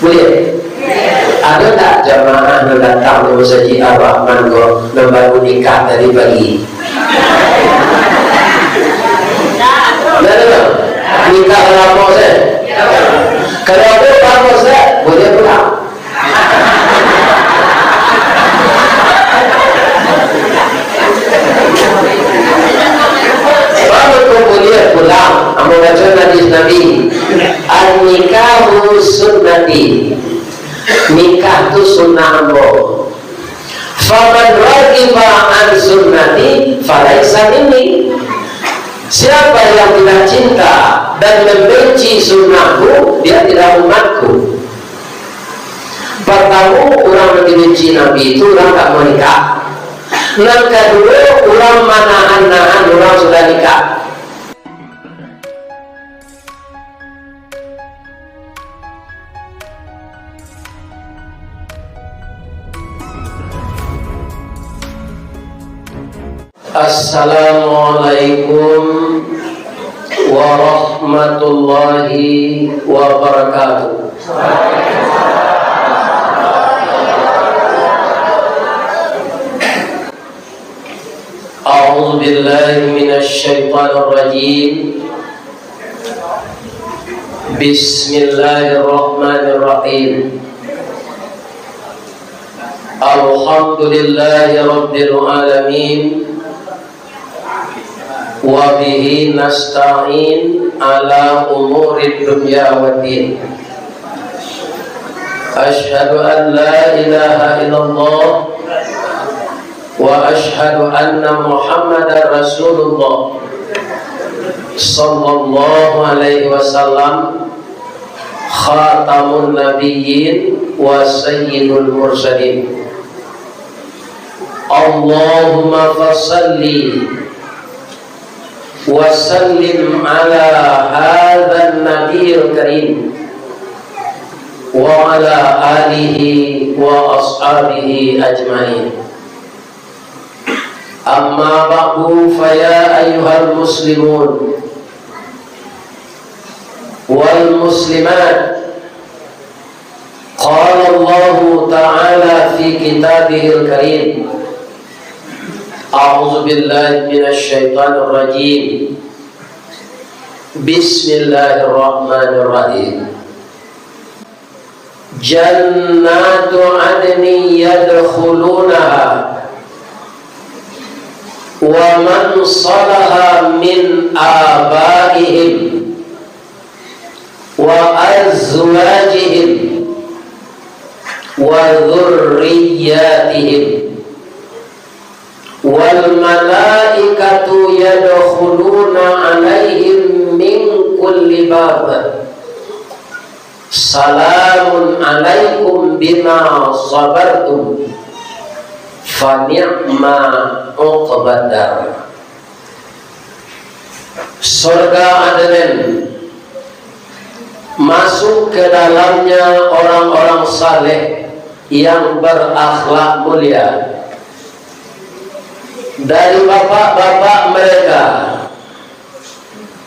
Boleh? Ada tak jamaah yang datang di Masjid Ar-Rahman kok membangun nikah dari pagi? Tidak ada. Nikah berapa Ustaz? Kalau ada berapa Ustaz? Boleh pulang. Boleh pulang. Amu baca hadis Nabi. An-nikahu sunnati. Nikah itu sunnah Allah. Faman ragiba an sunnati falaisa minni. Siapa yang tidak cinta dan membenci sunnahku, dia tidak umatku. Pertama, orang yang dibenci Nabi itu orang tak mau nikah. Yang kedua, orang manahan-nahan orang sudah nikah. Assalamualaikum warahmatullahi wabarakatuh. A'udzu billahi minasy syaithanir rajim. Bismillahirrahmanirrahim. Alhamdulillahi rabbil alamin. Wa bihi nasta'in ala umuri dunya waddin. Asyhadu an la ilaha illallah wa asyhadu anna Muhammadar Rasulullah sallallahu alaihi wasallam, khatamun nabiyyin wa sayyidul mursalin. Allahumma fasalli wa sallim ala hadzal nabiyil karim wa ala alihi wa ashabihi ajmain. Amma ba'du, fa ya ayyuhal muslimun wal muslimat. Qala Allah ta'ala fi kitabihil karim. A'udzu billahi minasy syaithanir rajim. Bismillahirrahmanirrahim. Jannatu 'adnin yadkhulunaha wa man salaha min abaihim wa azwajihim wa dhurriyyatihim wal malaikatu yadkhuluna alaihim min kulli bab. Salamun alaikum bima sabartum fa ni'ma uqbadar. Surga Aden masuk ke dalamnya orang-orang saleh yang berakhlak mulia. Dari bapak-bapak mereka,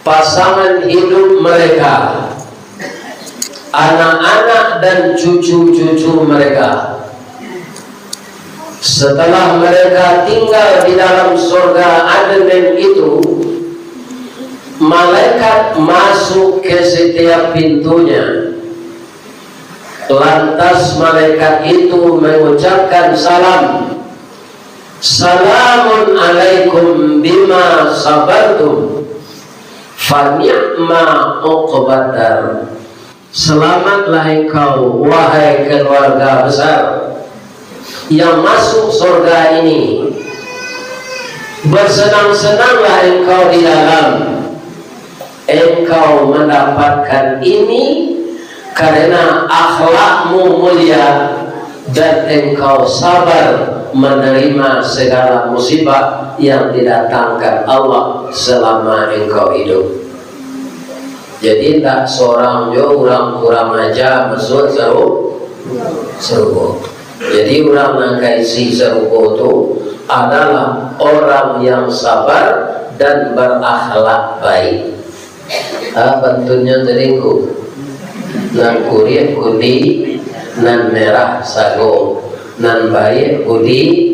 pasangan hidup mereka, anak-anak dan cucu-cucu mereka. Setelah mereka tinggal di dalam surga Aden itu, malaikat masuk ke setiap pintunya. Lantas malaikat itu mengucapkan salam. Salamun alaikum bima sabartum fa ni'ma uqbadar. Selamatlah engkau wahai keluarga besar yang masuk surga ini. Bersenang-senanglah engkau di dalam. Engkau mendapatkan ini karena akhlakmu mulia dan engkau sabar menerima segala musibah yang didatangkan Allah selama engkau hidup. Jadi tak seorang jo orang kurang aja masuk surga. Jadi orang yang isi surga itu adalah orang yang sabar dan berakhlak baik. Bentuknya teringku. nan kurit kudi nan merah sago nan baik kudi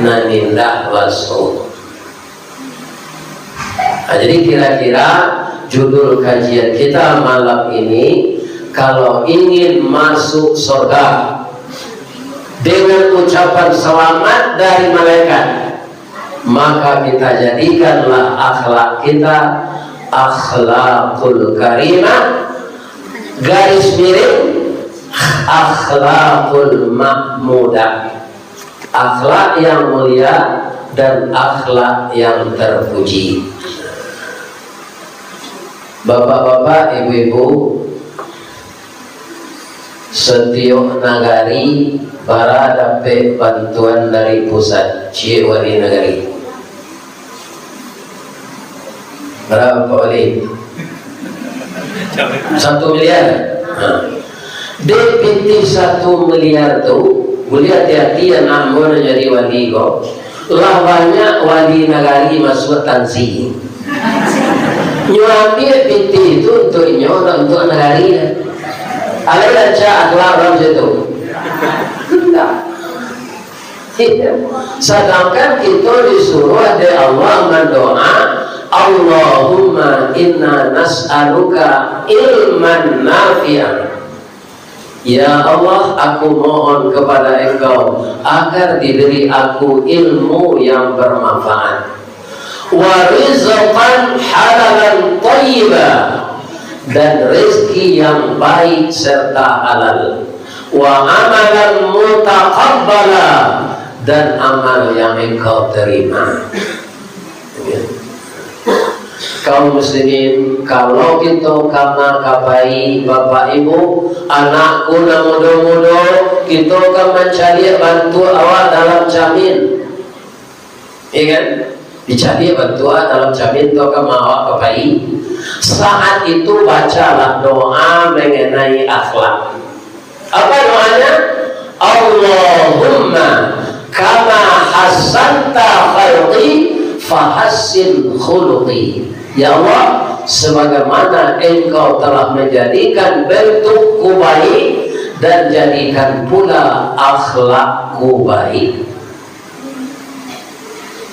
nan indah waso. Nah, jadi kira-kira judul kajian kita malam ini, kalau ingin masuk surga dengan ucapan selamat dari malaikat, maka kita jadikanlah akhlak kita akhlakul karimah, garis miring akhlakul mahmudah, akhlak yang mulia dan akhlak yang terpuji. Bapak-bapak, ibu-ibu, setiap nagari para dapat bantuan dari pusat Ciwari Nagari. Berapa oleh? 1 miliar. DPT 1 miliar tu boleh hati-hati yang namun jadi wali kok. Lah banyak wali nagari masuk tansi. Nyuambil PT itu untuk untuk nagari. Ada baca akhlak orang situ. Sedangkan kita disuruh oleh Allah mendoa, Allahumma inna nas'aluka ilman nafi'an. Ya Allah, aku mohon kepada Engkau agar diberi aku ilmu yang bermanfaat. Wa rizqan halalan thayyiban, dan rezeki yang baik serta halal. Wa amalan mutaqabbala, dan amal yang Engkau terima. Kaum muslimin, kalau kita karena kabai bapak ibu anakku na muda-muda, kita akan mencari bantu awak dalam jamin, ya kan? Dicari bantu awak dalam jamin, itu akan awak kabai. Saat itu bacalah doa mengenai akhlak. Apa doanya? Allahumma kama hasanta khalqi fahassin khuluqi. Ya Allah, sebagaimana Engkau telah menjadikan bentukku baik, dan jadikan pula akhlakku baik.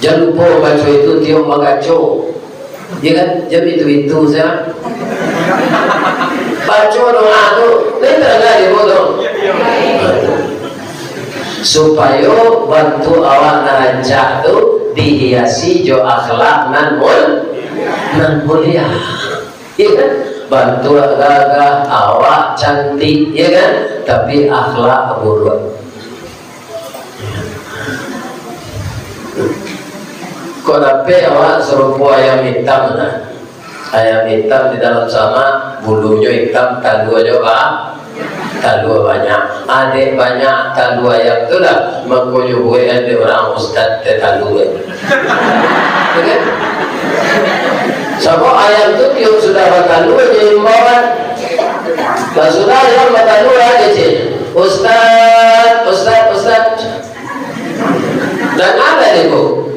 Jangan lupa baca itu tiap bagaco. Ya kan? Jam itu saya baca doa itu letak lagi bodoh. Supaya bantu awak narancak itu dihiasi jo akhlak nan mulia, ya kan? Bantu gagah awak cantik, ya kan? Tapi akhlak buruk. Kau dapat awak serupa ayam hitam, nah? Ayam hitam di dalam sama, bulunya hitam, talua juga, talua banyak. Adik banyak talua ayam tu lah. Makanya gue ada orang ustaz talua. Okay? Sebab ayam tu dia sudah bertalua jadi imbauan. Kalau sudah ayam bertalua aja sih. Ustaz. Dan ada ni bu.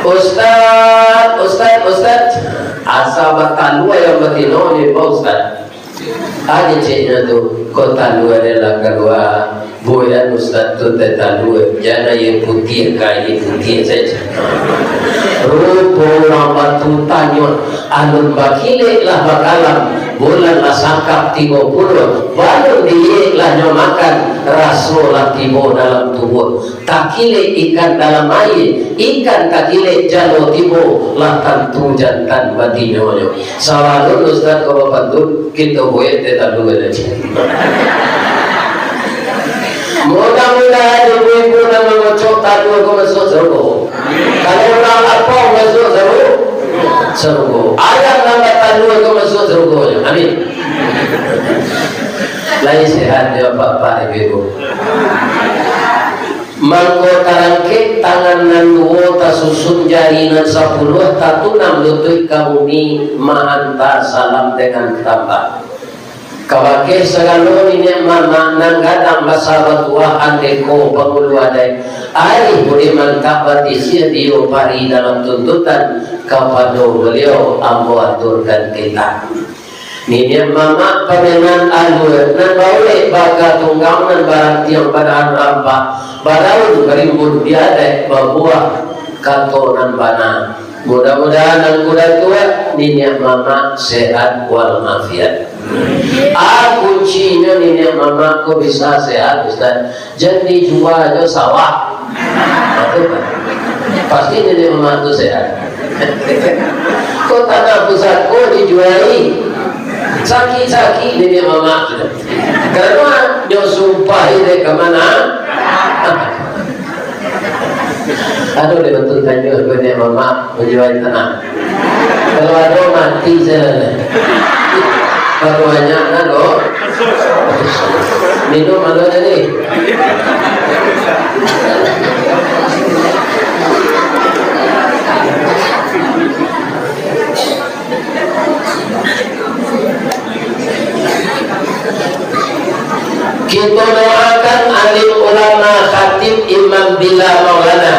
Ustaz. Asal bertalua yang bertino ni bu ustaz. Aja ciknya tu kota luar adalah kedua bulan ustaz tu tetalua, jangan yang putih kaya putih saja. Rupa orang batu tanya alun bakile lah bakalam bulan lah sangkap 30 baru dia lah nyomakan rasul lah tiba dalam tubuh. Takile ikan dalam air, ikan takile jalo tiba lah tentu jantan batinyo. Selalu ustaz kau bantu kita boleh tetalua saja. Mudah-mudahan ibu-ibu yang mengocok talua kau masuk surga. Kalau orang apa masuk surga. Ayam nama talua kau masuk surga. Amin. Lain sehat ya bapak ibu. Mangko tarangke tangan nan dua ta susun jari nan 10 tatunam lutut kamuni ma'anta salam dengan tambah. Kawake segala ini mana nanggadang masalah tua andeko pengulu adai ari boleh mantap batisi dio pari dalam tuntutan kepada beliau ambo aturkan kita. Nini mama pamenan alur nan baule baga tunggang nan barang tiang pada rampa baraun berimbun biadai babuah kato nan bana. Mudah-mudahan nan kuda tua nini mama sehat walafiat. Kuncinya nini mama ko bisa sehat Ustaz. Jadi jual aja sawah. Pasti nini mama itu sehat. Kok tanah pusatku dijuali saki-saki nini mama karena dia sumpah ini kemana. Aduh dia betul tanya nini mama menjual tanah. Kalau ada mati saya kalau banyak nado minum ada ni. Kita doakan alim ulama khatib imam bila maulana.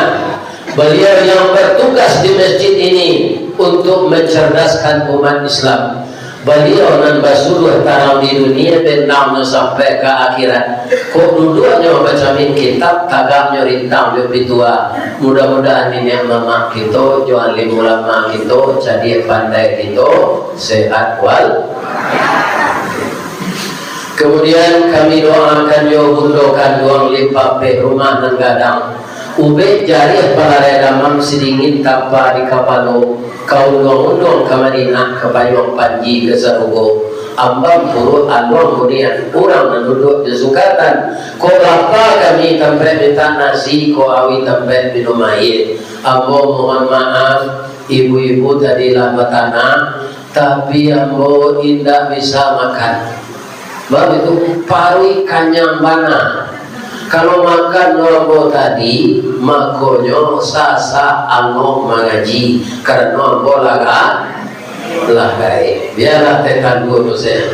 Beliau yang bertugas di masjid ini untuk mencerdaskan umat Islam. Beliau nan basuruh tarang di dunia bentangnya sampai ke akhirat. Kok duduknya bacain kitab tagaknya rintang lebih tua. Mudah-mudahan ini mama kita, alim ulama kita, jadi pandai kita sehat wal. Kemudian kami doakan yo bundokan doang lipat pe rumah dan gadang. Ube jari palare damang sedingin tanpa di kapalo. Kau undong-undong ke Madinah ke Payung Panji ke Sarugo. Ambang puru along kemudian orang duduk di sukatan. Ko berapa kami tempat minta nasi, ko awi tempat minum air. Ambo mohon maaf, ibu-ibu tadi lambat tanah, tapi ambo tidak bisa makan. Baru itu pari kanyang bana. Kalau makan nombo tadi makonyo sasa angok mengaji karena nombo laga lagai biarlah tekan guru saya.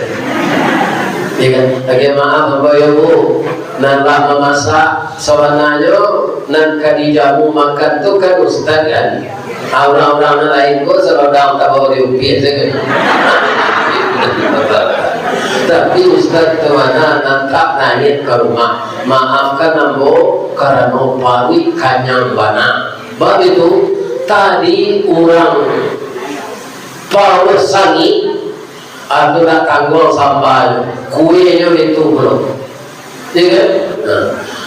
Iya, lagi maaf bapak ibu, nan lah memasak sawananya nan kadijamu makan tu kan ustaz kan. Orang-orang lain kok serodang tak bawa diupi saja. Tapi Ustaz Tuana nantap nangit ke rumah. Maafkan ambo karena pari kanyang bana. Bab itu tadi orang power sangi atau nak tanggul sambal kuenya itu belum. Iya.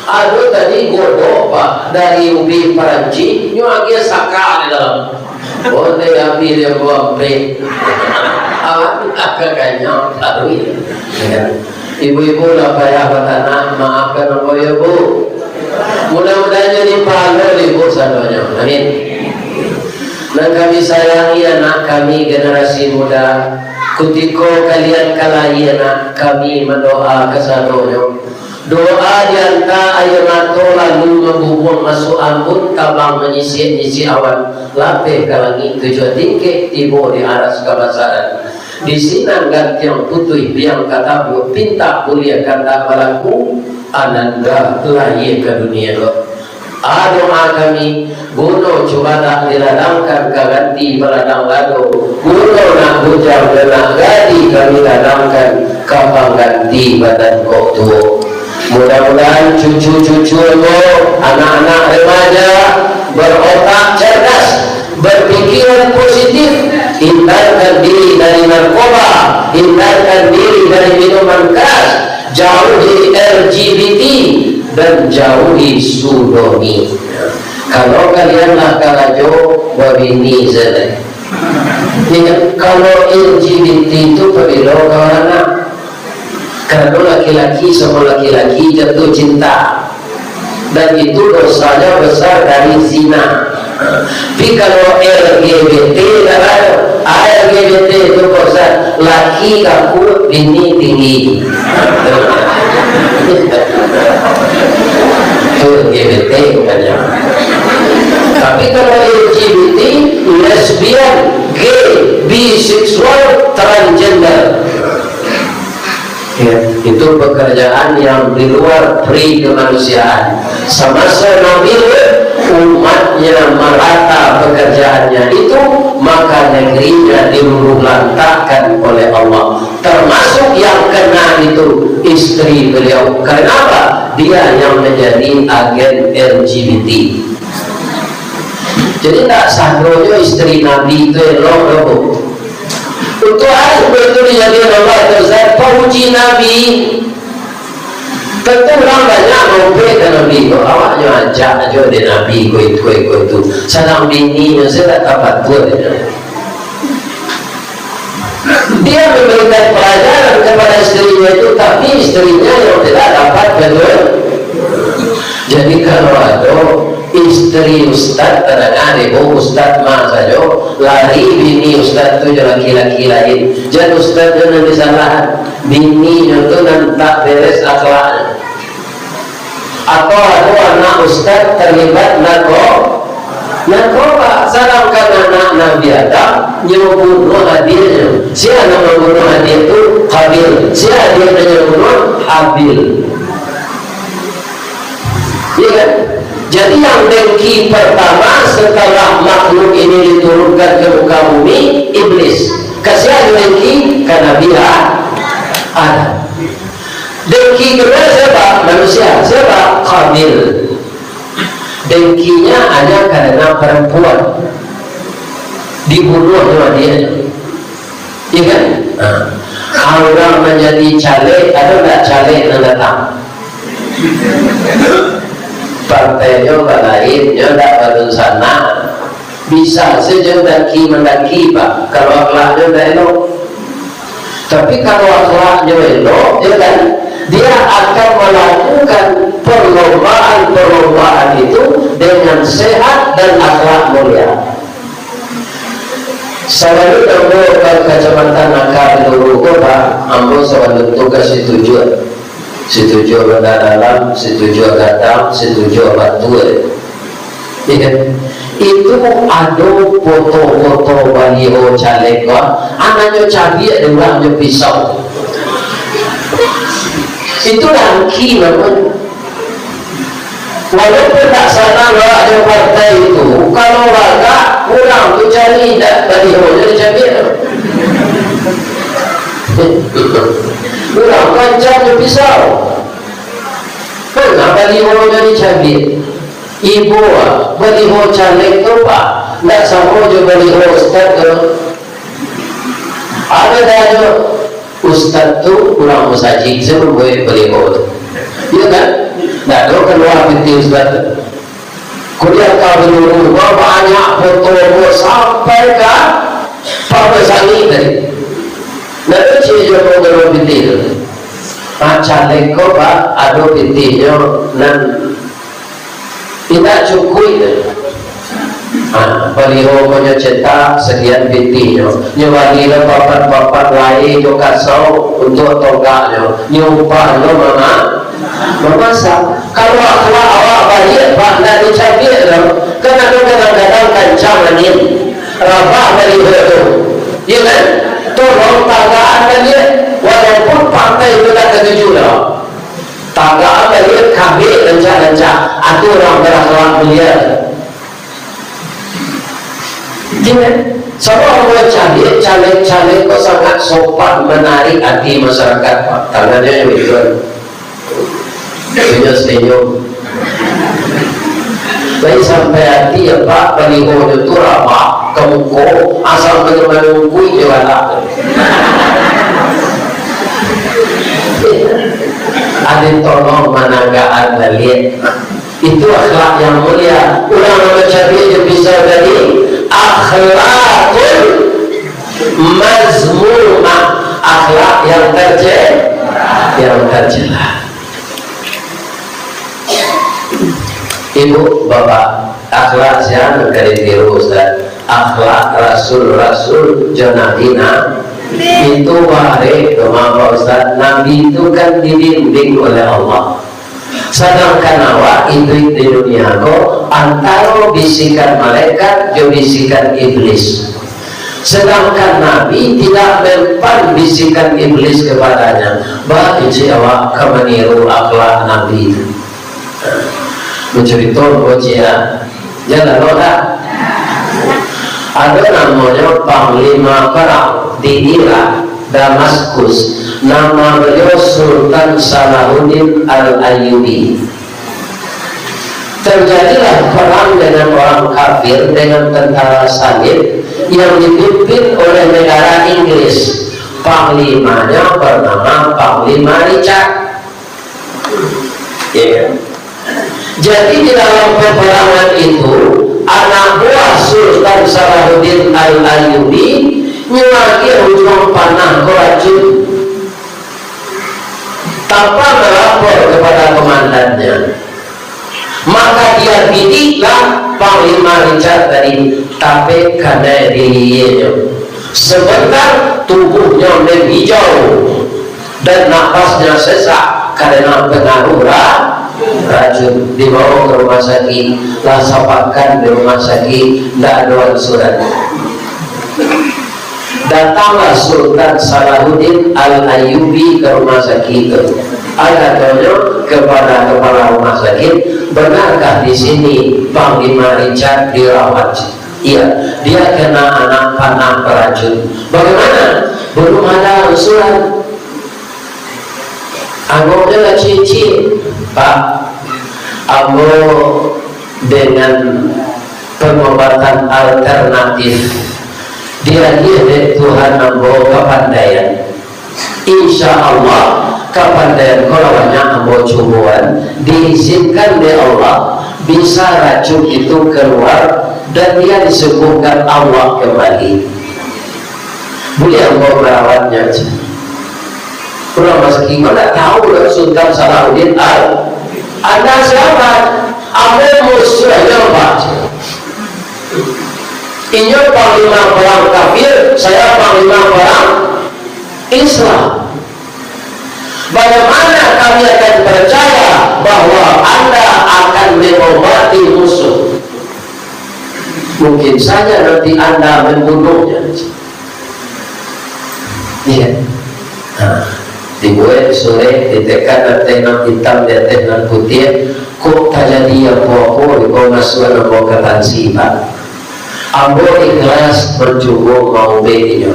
Aduh tadi godok pak dari ubi Peranci nyuagia saka di dalam. Boleh ambil dia buang break. Awak agaknya baru ini. Ibu-ibu lah payah bertanah, maafkan aku ibu. Mudah-mudahan jadi pahala ibu sadonya. Amin. Dan kami sayangi anak kami generasi muda. Kutiko kalian kalai anak kami mendoa kesadonya. Doa dianta ayo nato lalu membubung masuk angkut tabang menyisir-nyisir awan lapeh ke langit tujuan tingkeh tiba di aras kebasaran. Di sinan gantiang putih biang kata bu pinta kuliah kata balaku ananda lahir ke dunia lo. Doa kami guno coba tak diladangkan ke ganti beladang lado. Guno nak bujang dan gadi kami ladangkan kapang ganti badan kok tuo. Mudah-mudahan cucu-cucu lo, anak-anak remaja berotak cerdas, berpikiran positif, hindarkan diri dari narkoba, hindarkan diri dari minuman keras, jauhi LGBT dan jauhi sodomi. Kalau kalianlah kalajo wabini zalai. Kalau LGBT itu perlu kawan. Karena laki-laki sama laki-laki jatuh cinta dan itu dosanya besar dari zina. Tapi kalau LGBT LGBT itu dosa laki kaku bini tinggi. Itu LGBT banyak. Tapi kalau LGBT, lesbian, gay, biseksual, transgender. Ya, itu pekerjaan yang di luar pri kemanusiaan. Semasa Nabi umatnya merata pekerjaannya itu, maka negerinya diluluh lantakkan oleh Allah. Termasuk yang kena itu istri beliau. Kenapa? Dia yang menjadi agen LGBT. Jadi tak sahronya istri Nabi itu elok. Untuk hari itu dijadikan Allah tersebut pauji Nabi. Tentu orang banyak ngombe ke Nabi ko, awaknya ajak aja di Nabi ko itu. Sedang bini saya tak dapat buat dia memberikan pelajaran kepada istrinya itu, tapi istrinya yang tidak dapat betul. Jadi kalau ada istri ustaz terdengar ustaz mah saja lari bini ustaz tu laki-laki lain. Jadi ustaz tu nanti salah bini itu nanti tak beres akhlaknya. Atau ada anak ustaz terlibat narkoba. Salahkan anak Nabi Adam yang membunuh hadiahnya. Siapa yang membunuh hadiah itu? Habil. Siapa dia yang membunuh? Habil. Ya kan? Jadi yang dengki pertama setelah makhluk ini diturunkan ke muka bumi, iblis. Kasihan dengki ke Nabi Adam. Dengki kedua siapa? Manusia. Siapa? Habil. Dengkinya hanya karena perempuan dibunuh sama dia. Iya kan? Orang menjadi caleg, ada tak caleg yang datang? Partainya lainnya tak pada sana. Bisa saja mendaki Pak, kalau akhlaknya tak elok. Tapi kalau akhlaknya elok, ya kan? Dia akan melakukan perlombaan itu dengan sehat dan akhlak mulia. Saya itu ke Kecamatan Nakar dulu Pak, ambo sewaktu tugas setuju benda dalam, setuju gatam, setuju batu. Ya, itu ada foto-foto baliho caleg, anaknya cabi ada orangnya pisau. Itu dangki namanya. Walaupun tak sana ada partai itu, kalau warga kurang tu cari tak baliho jadi cabi. Kurang kancam pisau. Mana baliho jadi cabi? Ibu baliho caleg tu Pak, tak sama je baliho ustaz tu. Ada dah ustaz tu kurang musajik sebelum boleh baliho tu. Ya kan? Tak ada keluar binti ustaz tu. Kuliah kau dulu banyak foto sampai ke Papa Sani tadi. Nanti cie kau keluar binti tu. Caleg kau Pak ada bintinya nan tidak cukup. Baliho punya cetak sekian bintinya, nyewali papan-papan lain jo kasau untuk tonggaknya, nyumpahnya memasak. Kalau awak balik Pak nak dicabik dong, kan ada kadang-kadang kancaman rabah baliho itu, ya kan? Tolong tanggaan dia, walaupun partai itu tak ketujuh dong. Tangga balik kami rencana-rencana atau orang berakhlak mulia. Jadi, semua orang caleg kok sangat sopan menarik hati masyarakat Pak. Tangannya yang itu, senyum. Tapi sampai hati ya Pak, baliho itu ramah, kemuko, asal menunggu jualan. Ada tolong managaan balik. Itu akhlak yang mulia. Ulang membaca dia bisa dari akhlakul mazmumah, akhlak yang tercela. Ibu bapak, akhlak siapa dari diri Ustaz? Akhlak Rasul Jonadina itu baik kemana Ustaz? Nabi itu kan dibimbing oleh Allah. Sedangkan awak itu di dunia kok antara bisikan malaikat dan bisikan iblis. Sedangkan Nabi tidak mempan bisikan iblis kepadanya. Bagi awak kemeniru akhlak Nabi itu. Menceritakan wajah Jangan lupa. Ada namanya Panglima Perang di Irak, Damaskus. Nama beliau Sultan Salahuddin Al-Ayyubi. Terjadilah perang dengan orang kafir, dengan tentara Salib yang dipimpin oleh negara Inggris. Panglimanya bernama Panglima Richard. Yeah. Jadi di dalam peperangan itu, anak buah Sultan Salahuddin Al-Ayyubi nyelaki ujung panah racun tanpa melapor kepada komandannya. Maka dia bidiklah Panglima Richard tadi, tapi karena dirinya sebentar tubuhnya menghijau dan napasnya sesak karena pengaruh racun. Dibawa ke rumah sakit, lah sapakan di rumah sakit, tidak ada surat. Datanglah Sultan Salahuddin Al-Ayyubi ke rumah sakit itu. Ada tanya kepada kepala rumah sakit, benarkah di sini Panglima Richard dirawat? Iya, dia kena anak panah beracun. Bagaimana? Belum ada surat. Anggapnya cici, Pak. Ambo dengan pengobatan alternatif. Dia Tuhan ambo kepandaian. Insya Allah kepandaian kolawanya ambo cumuan diizinkan oleh Allah, bisa racun itu keluar dan dia disembuhkan Allah kembali. Boleh ambo merawatnya. Kalau masih tidak tahu Sultan Salahuddin Anda siapa? Ambo musuhnya Pak. Ini Panglima Perang kafir, saya Panglima Perang Islam. Bagaimana kami akan percaya bahwa Anda akan mengobati musuh? Mungkin saja nanti Anda membunuhnya. Iya. Nah, dibuat sore ditekan dengan hitam dan dengan putih. Kok terjadi yang bohong? Kok masuk ke bokatan sifat? Ambo ikhlas berjuang mau belinya.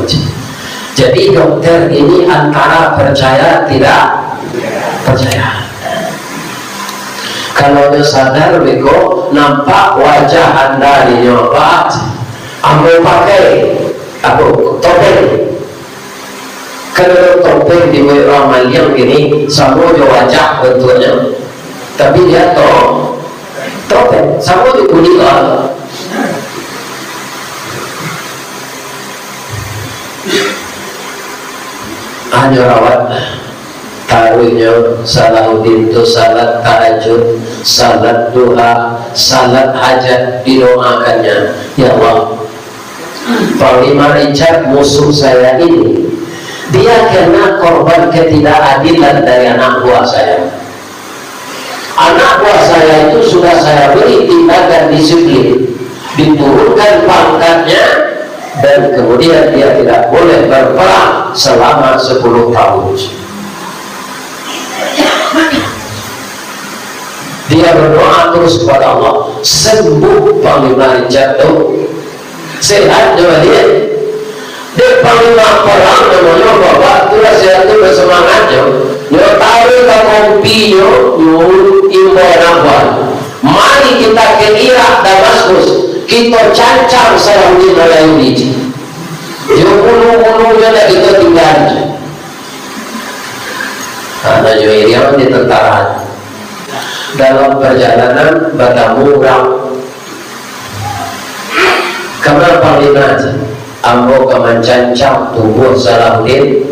Jadi dokter ini antara percaya tidak percaya. Kalau dia sadar beko nampak wajah Anda di nyoba, ambo pakai aku topeng. Kalau topeng di ramal yang gini, sama wajah bentuknya, tapi dia topeng, sama di kuning. Hanya rawat taruhnya Salahuddin itu salat tahajud, salat duha, salat hajat, didoakannya, ya Allah, Panglima Richard musuh saya ini, dia kena korban ketidakadilan dari anak buah saya. Anak buah saya itu sudah saya beri tindakan disiplin, diturunkan pangkatnya, dan kemudian dia tidak boleh berperang selama 10 tahun. Dia berdoa terus kepada Allah, sembuh Panglima Richard itu, sehat juga dia. Dia Panglima Perang namanya bapak tulah sehat itu bersemangatnya. Dia tahu kompinya nyuruh imbawan. Mari kita ke Irak, Damaskus, kita cancang Salahuddin Al-Ayyubi. Dia bulu-bulunya dah kita tinggal. Karena dia di tentara. Dalam perjalanan bertemu orang. Kamar Panglima ambo kemencancang tubuh Salahuddin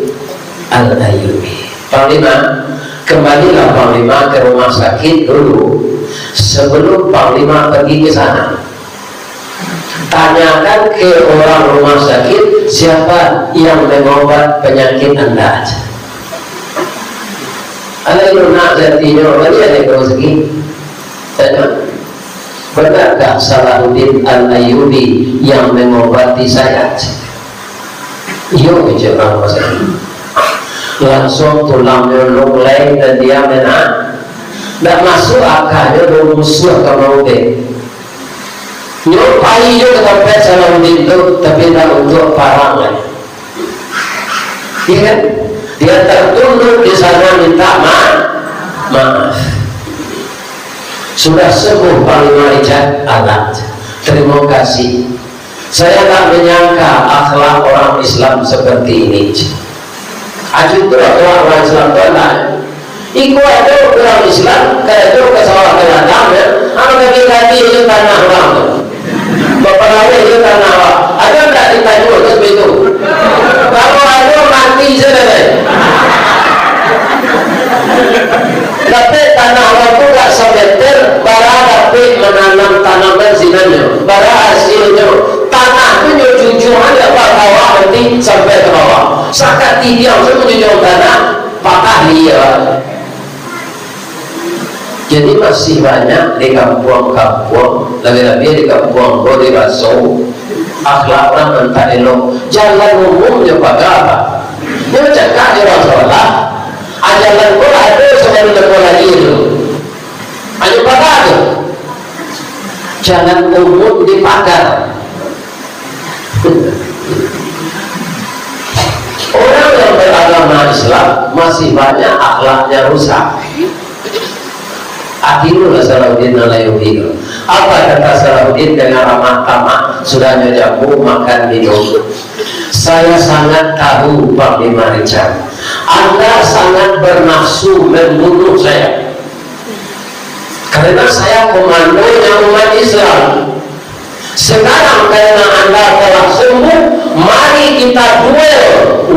Al-Ayyubi. Panglima, kembalilah Panglima ke rumah sakit dulu. Sebelum Panglima pergi ke sana, tanyakan ke orang rumah sakit siapa yang mengobat penyakit Anda. Ada yang nak jadinya lagi ada yang rezeki. Tanya, benarkah Salahuddin Al-Ayyubi yang mengobati saya? Iya, bicara rumah sakit. Langsung tulangnya lunglai dan dia menang. Tidak masuk akalnya musuh atau mau nyopai juga tempat Salahuddin itu, tapi tidak untuk parangan. Iya kan? Dia tertunduk di sana minta maaf. Sudah sembuh Panglima Richard alat. Terima kasih. Saya tak menyangka akhlak orang Islam seperti ini. Aju itu orang Islam itu lah. Iku ada orang Islam, kayak itu ke sawah keladang ya. Anak kaki itu tanah orang. Bapak lawe itu tanah orang. Ada tak ditanya terus itu? Kalau ada mati saja. Tapi tanah orang itu tak semeter, bara tapi menanam tanaman sinanya, bara hasilnya. Tanah itu jujur ada bawah nanti sampai ke bawah. Sakat diam semua jujur tanah patah liar. Jadi masih banyak di kampung-kampung, lebih-lebih di kampung Bodi Rasul, akhlak orang mentah elok. Jalan umumnya pada apa? Dia cakap di Rasulullah, jalan bola ada sebelum bola itu. Hanya pada itu. Jalan umum dipagar. Orang yang beragama Islam masih banyak akhlaknya rusak. Akhirnya Salahuddin Alayubi. Apa kata Salahuddin dengan ramah tamah? Sudah jamu makan minum. Saya sangat tahu Panglima Richard, Anda sangat bernafsu membunuh saya karena saya komandonya umat Islam. Sekarang karena Anda telah sembuh, mari kita duel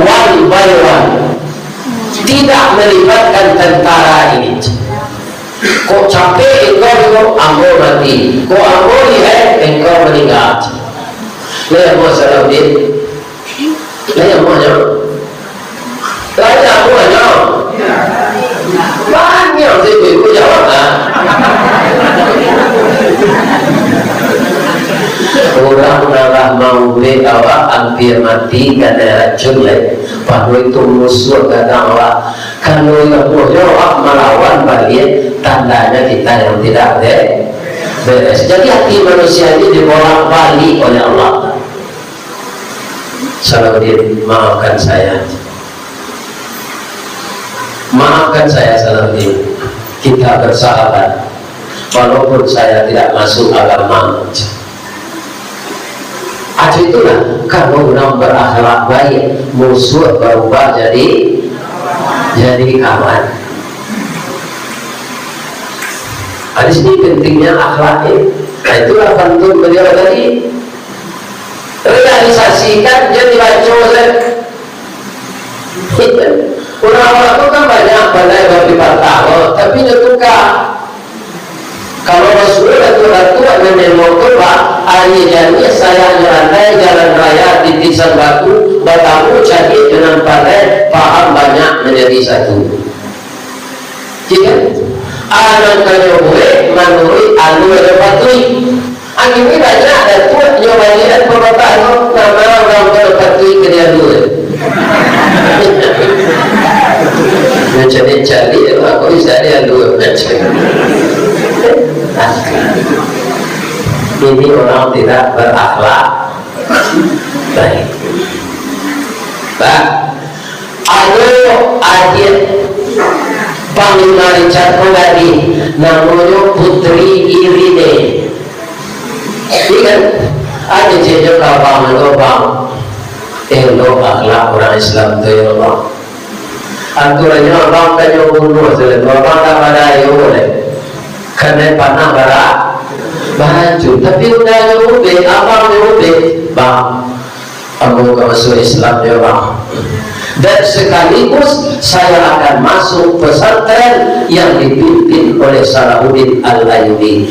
one by one, tidak melibatkan tentara ini. Kok capek engkau ambo mati, kok ambo lihat engkau meninggal. Lihat mau Salahuddin, lihat mau aja, lihat mau aja. Banyak sih ibu jawab kan. Orang malah mau awak hampir mati karena racun leh. Padahal itu musuh kata awak. Kalau yang awak melawan balik, tandanya kita yang tidak beres. Jadi hati manusia ini dibolak-balik oleh Allah. Salahuddin, maafkan saya. Maafkan saya Salahuddin. Kita bersahabat. Walaupun saya tidak masuk agama. Aja itulah kalau orang berakhlak baik, musuh berubah jadi kawan. Di sini pentingnya akhlak ini. Nah itulah pantun beliau tadi. Realisasikan jadi baca orang-orang itu kan banyak pandai berdebat tapi nyetuka. Kalau Rasulullah itu dengan motor hari jadi saya nyerantai jalan raya di Tisan Batu bertamu jadi dengan pandai paham banyak menjadi satu. Jika anak kaya boleh menurut anu ada patui. Akhirnya banyak ada tuh nyobain pemerintah nama orang berpatui ke dia dulu. Mencari-cari aku bisa dia dulu mencari. Ini orang tidak berakhlak baik. Ada adik Panglima Richard Pengadi namanya Putri Irine. Ini kan ada jenis kapal lubang elok akhlak orang Islam itu ya Allah. Aturannya orang kaya bunuh selain orang tak pada ayo boleh karena panah barak baju tapi udah nyuruh apa nyuruh bang aku masuk Islam ya bang dan sekaligus saya akan masuk pesantren yang dipimpin oleh Salahuddin Al-Ayyubi.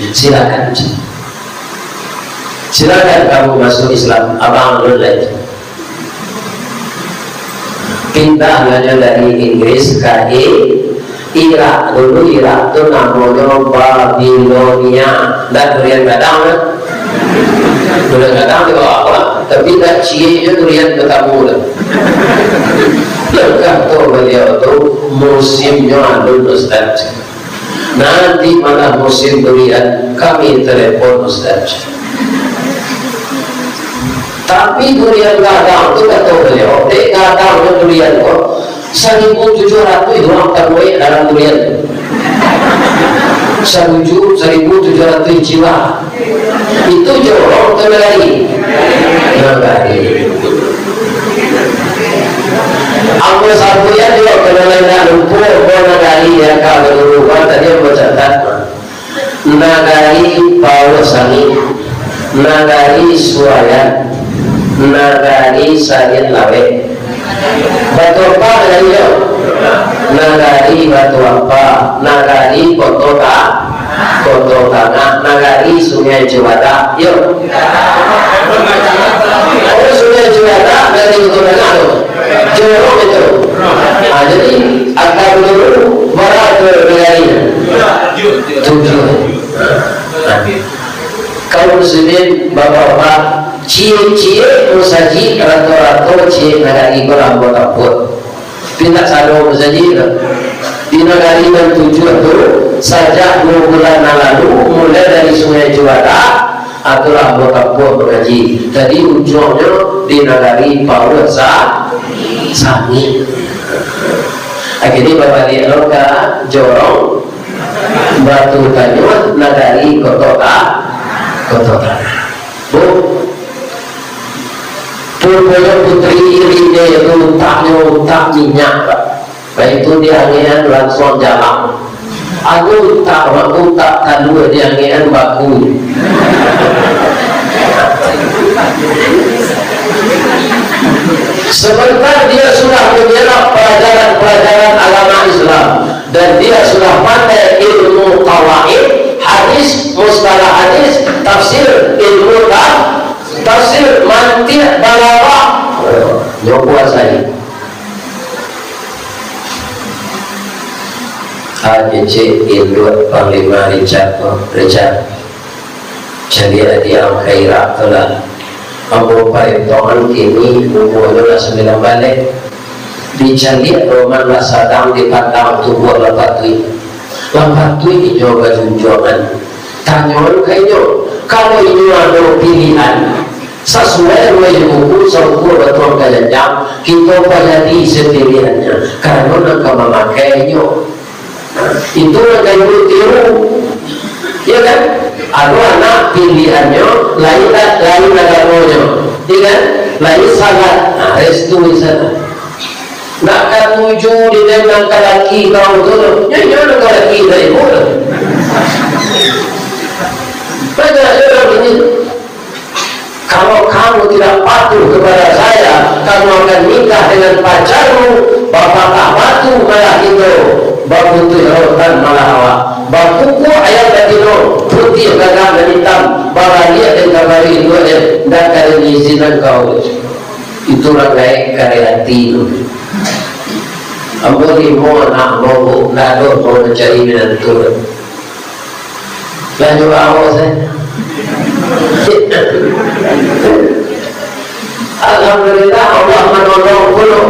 Silakan kamu masuk Islam abang lulus pindah hanya dari Inggris ke Irak. Dulu Irak itu namanya Babilonia dan durian gadang durian gadang itu apa tapi tak cie itu durian ketemu lengkap tuh beliau itu musimnya anu Ustaz. Nanti malah musim durian kami telepon Ustaz Tapi durian gadang itu kata beliau, gadangnya durian kok 1.700 itu orang terbaik dalam durian. 1.700 jiwa. Itu jorong ke Nagari. Ambil sabuya juga kenalnya lumpur Nagari ya kalau berubah tadi yang bercatat Nagari Pawasani, Nagari Suayan, Nagari Sayin Lawe. Batu apa ya? Nagari batu apa? Nagari Kota Tengah, Nagari Sungai Cewata. Yuk. Oh, Sungai Cewata dari Kota Tengah tuh. Jorong itu. Nah, jadi akar dulu berapa negarinya? 7. Kaum muslimin bapak-bapak, cie-cie musaji rato-rato cie nagari korang buat pindah salo musaji di nagari dan 7 itu sejak 2 bulan lalu mulai dari Sungai Juara atulah buat mengaji. Tadi ujungnya di nagari Pawasa Sani. Akhirnya bapak dia loka jorong batu tanyut nagari Kota Tengah. Bu, pokoknya putri irinya itu tak minyak, baik itu dia angian langsung jalan. Aku tak tahu dia angian baku. Sebentar dia sudah menyerap pelajaran agama Islam dan dia sudah pandai ilmu qawaid, hadis, mustalah hadis, tafsir, ilmu tafsir, mantiq, balaghah. Dia kuasai. AJC ilmu Panglima Richard. Jadi dia khairat telah Ambo Parintongan kini umurnya 9 balik dicari roman lah sadang di patang tubuh lapatui hijau bajunjongan tanyawan kayo kalau ini ada pilihan sesuai dengan buku saukur betul kajajang kita pajadi sepilihannya karena nak memakainya itu nak kayu tiru ya kan? Ada anak pilihannya lain agamanya, kan? Lain sangat restu di sana. Nak kan tuju di dalam laki kau tu, jangan laki dari mana? Banyak orang ini. Kalau kamu tidak patuh kepada saya, kamu akan nikah dengan pacarmu, bapak tak patuh malah itu, bapak itu rotan malah awak. Bakuku ayat datino putih gagal dan hitam balalia dan kabari itu dan kalian izinan kau itulah kayak karya hati itu ambori mau nak mau nado mau mencari minat turun lanjut awal saya alhamdulillah Allah menolong puluh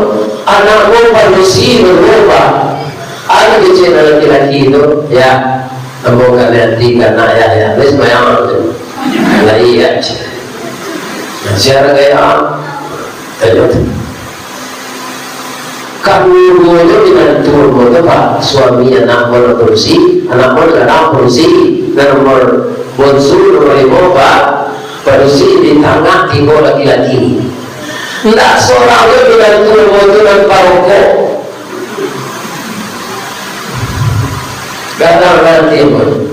anakmu manusia berubah. Ada di channel laki-laki itu, ya, semoga nanti karena ya, wes mayang tu, lagi ya, siapa gaya, terjut. Kami dulu dengan turun itu pak, suami anak bola polisi, anak polisi, dan nomor bonsur nomor 5 polisi di tengah 3 laki-laki. Tidak seorang itu dengan turun itu dan paroko. Kadang-kadang timur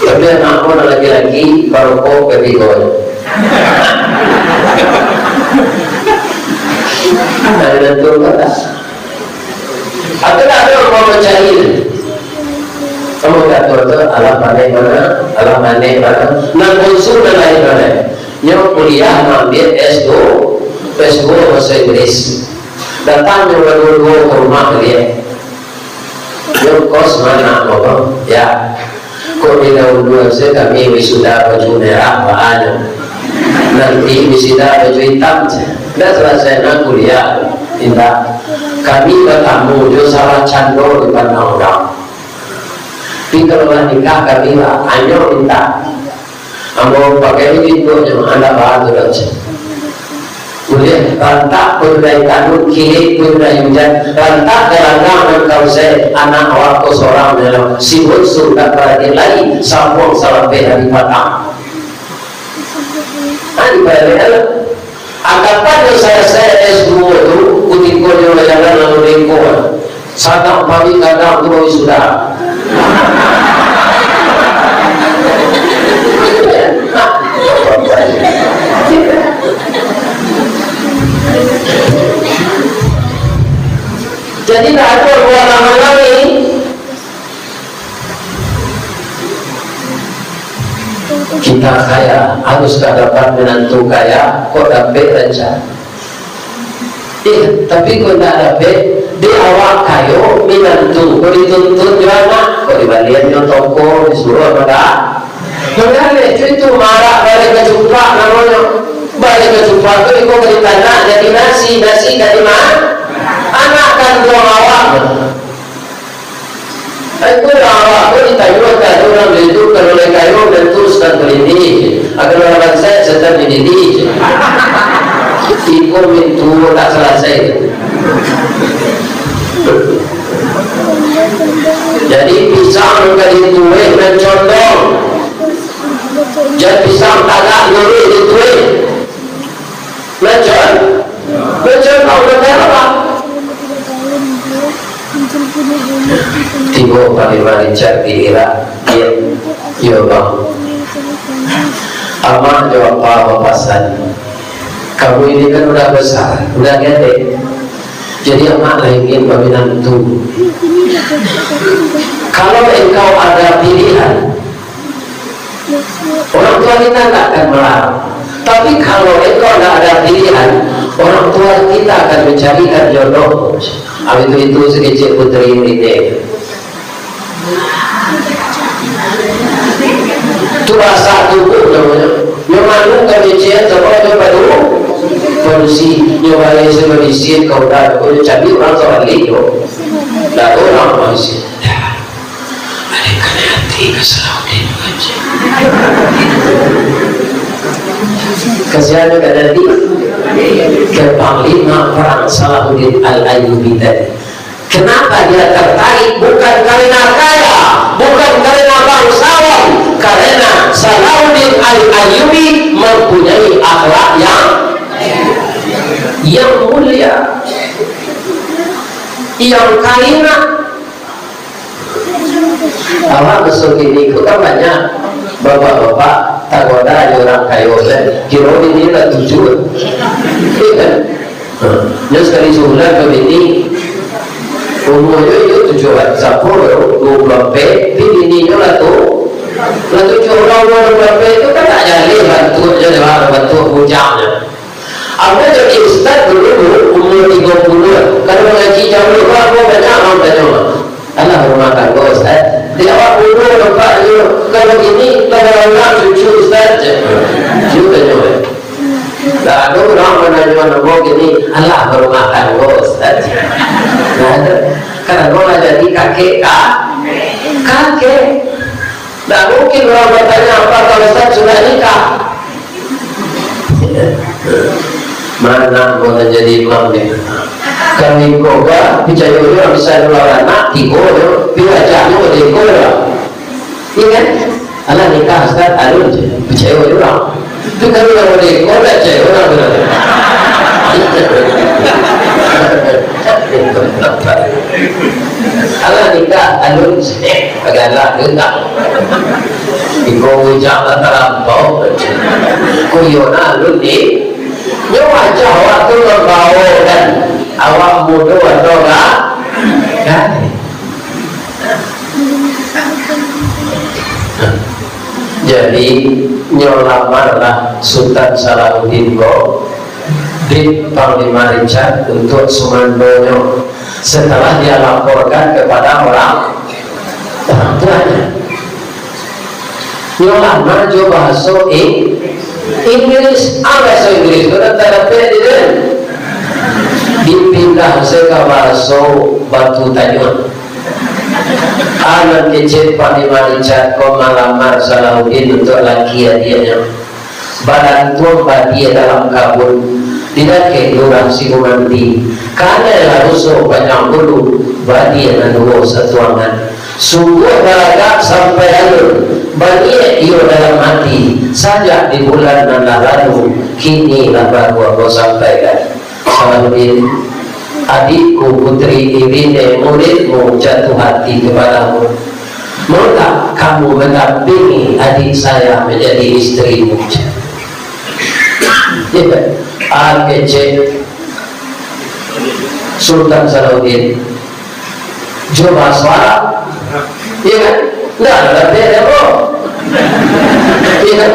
tapi anakmu lagi-lagi baru kau kebikon ada tentu kata ada orang mau mencari kamu kata itu alam mana nak unsur dan lain-lain yang kuliah ngambil S2 bahasa Inggris datang yang berdua ke rumah dia yang kos mana bapak ya kok di dahulu saya kami wisuda baju merah bahannya nanti wisuda baju hitam dan selesai nak kuliah tidak kami bertamu di salah candor di pandang orang di kalau nikah kami lah hanya minta Amo pakai ini pun anda bahagia aja. Boleh rantak berdaya kanun kiri berdaya hujan rantak gelanggang kau saya anak awakku seorang dalam sibuk surga berarti lagi sambung sampai hari petang. Ani bayar. Anggapan saya S2 itu kutip kojo jalan lalu lingkungan. Sadang pagi kadang tu sudah. Jadi tak ada ruang lagi. Kita kaya harus dapat menantu kaya, kok dapat rencana. Tapi kok tak dapat di awal kayo menantu, kok dituntut juga, kok dibalian yang toko disuruh apa? Mengalir itu marah balik ke jumpa namanya balik ke jumpa itu ikut ditanya jadi nasi dari mana? Anak kan dua awak. Aku awak aku ditanya kan orang itu kalau kayu dan terus dan berini agar orang saya sedang mendidik. Ikut itu tak selesai. Jadi pisang dari tuwe mencondong. Jadi pisang tagak nuri di tuwe. Mencon kau dengar apa? Tiba pada cari ira ya bang aman jawab apa-apasan kamu ini kan udah besar udah gede jadi amat ingin menantu kalau engkau ada pilihan orang tua kita tak akan melarang tapi kalau engkau tidak ada pilihan orang tua kita akan mencarikan jodoh. Itu sekecil putri ini. Itu rasa tubuh namanya. Yang mana kami cian sekolah coba dulu. Polisi nyoba sebenarnya kau dah kau cari orang soal liyo. Dah orang polisi. Ada kan hati keselautin aja. Kasihan juga tadi ke Panglima Perang Salahuddin Al-Ayyubi tadi. Kenapa dia tertarik? Bukan karena kaya, bukan karena bangsawan, karena Salahuddin Al-Ayyubi mempunyai akhlak yang mulia, yang karimah. Awak besok ini kita banyak bapak-bapak tak ada orang kayu kira ini lah tujuan ya sekali sebulan ke ini umurnya itu tujuan 10-20 ini lah tu orang itu kan tak jadi bantu hujangnya apa jadi ustaz dulu umur 30 kalau mengaji jam lupa aku banyak orang tanya Allah hormatkan kau ustaz dia awak dulu nampak you kalau gini kalau orang cucu ustaz juga juga dah ada orang menanya nama gini Allah hormatkan kau ustaz karena kau jadi kakek dah mungkin orang bertanya apa kalau ustaz sudah nikah mana mau jadi imam ni kami koga percaya orang bisa luar anak tiga bila jatuh dia koga iya kan Allah nikah Ustaz alun je percaya orang itu kalau orang dia koga percaya orang benar Allah nikah alun je agaklah dengar iko ujang terampau kuyona alun ni nyawa wajah awak tu membawa dan awak muda atau enggak kan jadi nyolamarlah Sultan Salahuddin kau di Panglima Richard untuk Sumandonyo setelah dia laporkan kepada orang tuanya nyolamar jo bahasa Inggris, bahasa Inggris itu antara pedidan dipindah ke bahasa Batu Tanjung Anak kecil Panglima Richard kau melamar Salahuddin untuk laki dia badan tua dia dalam kabur tidak keluar si umanti karena harus banyak bulu badia nanuo satuangan sungguh balaga sampai alur banyak iyo dalam hati saja di bulan lalu kini lalu aku sampaikan Salahuddin adikku putri Irine muridmu jatuh hati kepadamu maka kamu mendampingi adik saya menjadi istrimu. AKC Sultan Salahuddin coba suara iya kan? Nggak ada beda bro iya kan?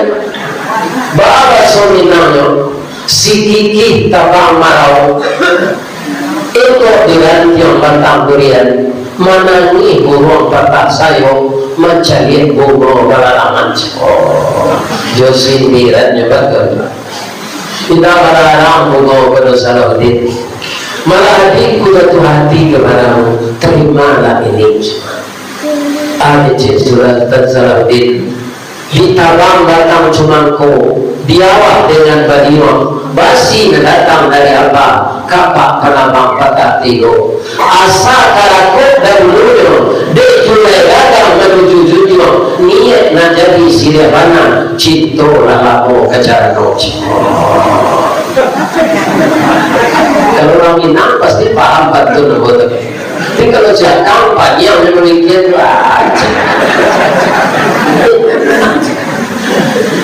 Baba sominanyo si kiki tabang marau itu dengan yang bantang durian menangi burung batak sayo mencari burung balalangan josindirannya bagus kita berharap mau pada Salahuddin malah adikku jatuh hati kepadamu terimalah ini ADC Sultan Salahuddin ditabang batang cumangku diawak dengan badion basi datang dari apa kapak penabang patah tigo asa karakut dan luyo de julai datang menuju junyo niat na jadi sirabana cinto lalabo kacarano kalau orang Minang pasti paham betul betul tapi kalau saya kampanye yang memikir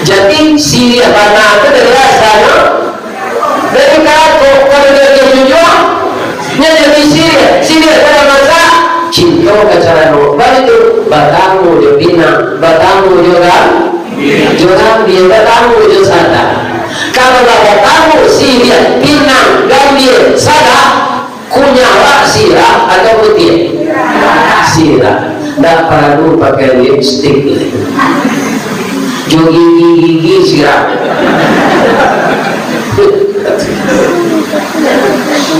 jadi sirabana itu dari asal dari kaku kalau dia jujur jadi Syria pada masa cinta kacarano balitu batamu di Pinang batamu juga dia batamu juga sana kalau batamu Syria Pinang Gambir sana kunyawa Syria atau putih Syria tidak perlu pakai lipstick gigi Syria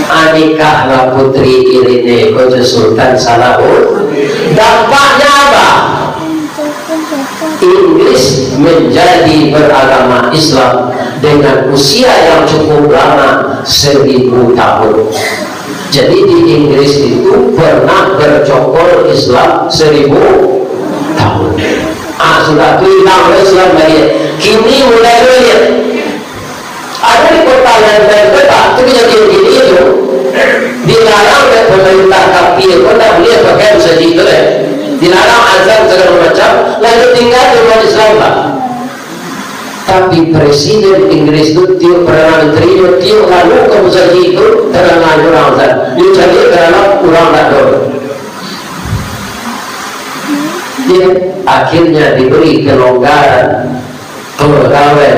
Anikahlah putri Irine Koja Sultan Salahuddin dampaknya apa? Inggris menjadi beragama Islam dengan usia yang cukup lama 1000 tahun jadi di Inggris itu pernah bercokol Islam 1000 tahun sudah itu hilang Islam lagi kini mulai lihat ada di kota dan kota itu jadi begini itu dilarang oleh pemerintah kafir kota boleh pakai saja itu dilarang azan segala macam lalu tinggal di umat Islam Pak tapi presiden Inggris itu tiup perdana menteri tiup lalu kamu saja itu terang orang azan dia jadi karena kurang adol dia akhirnya diberi kelonggaran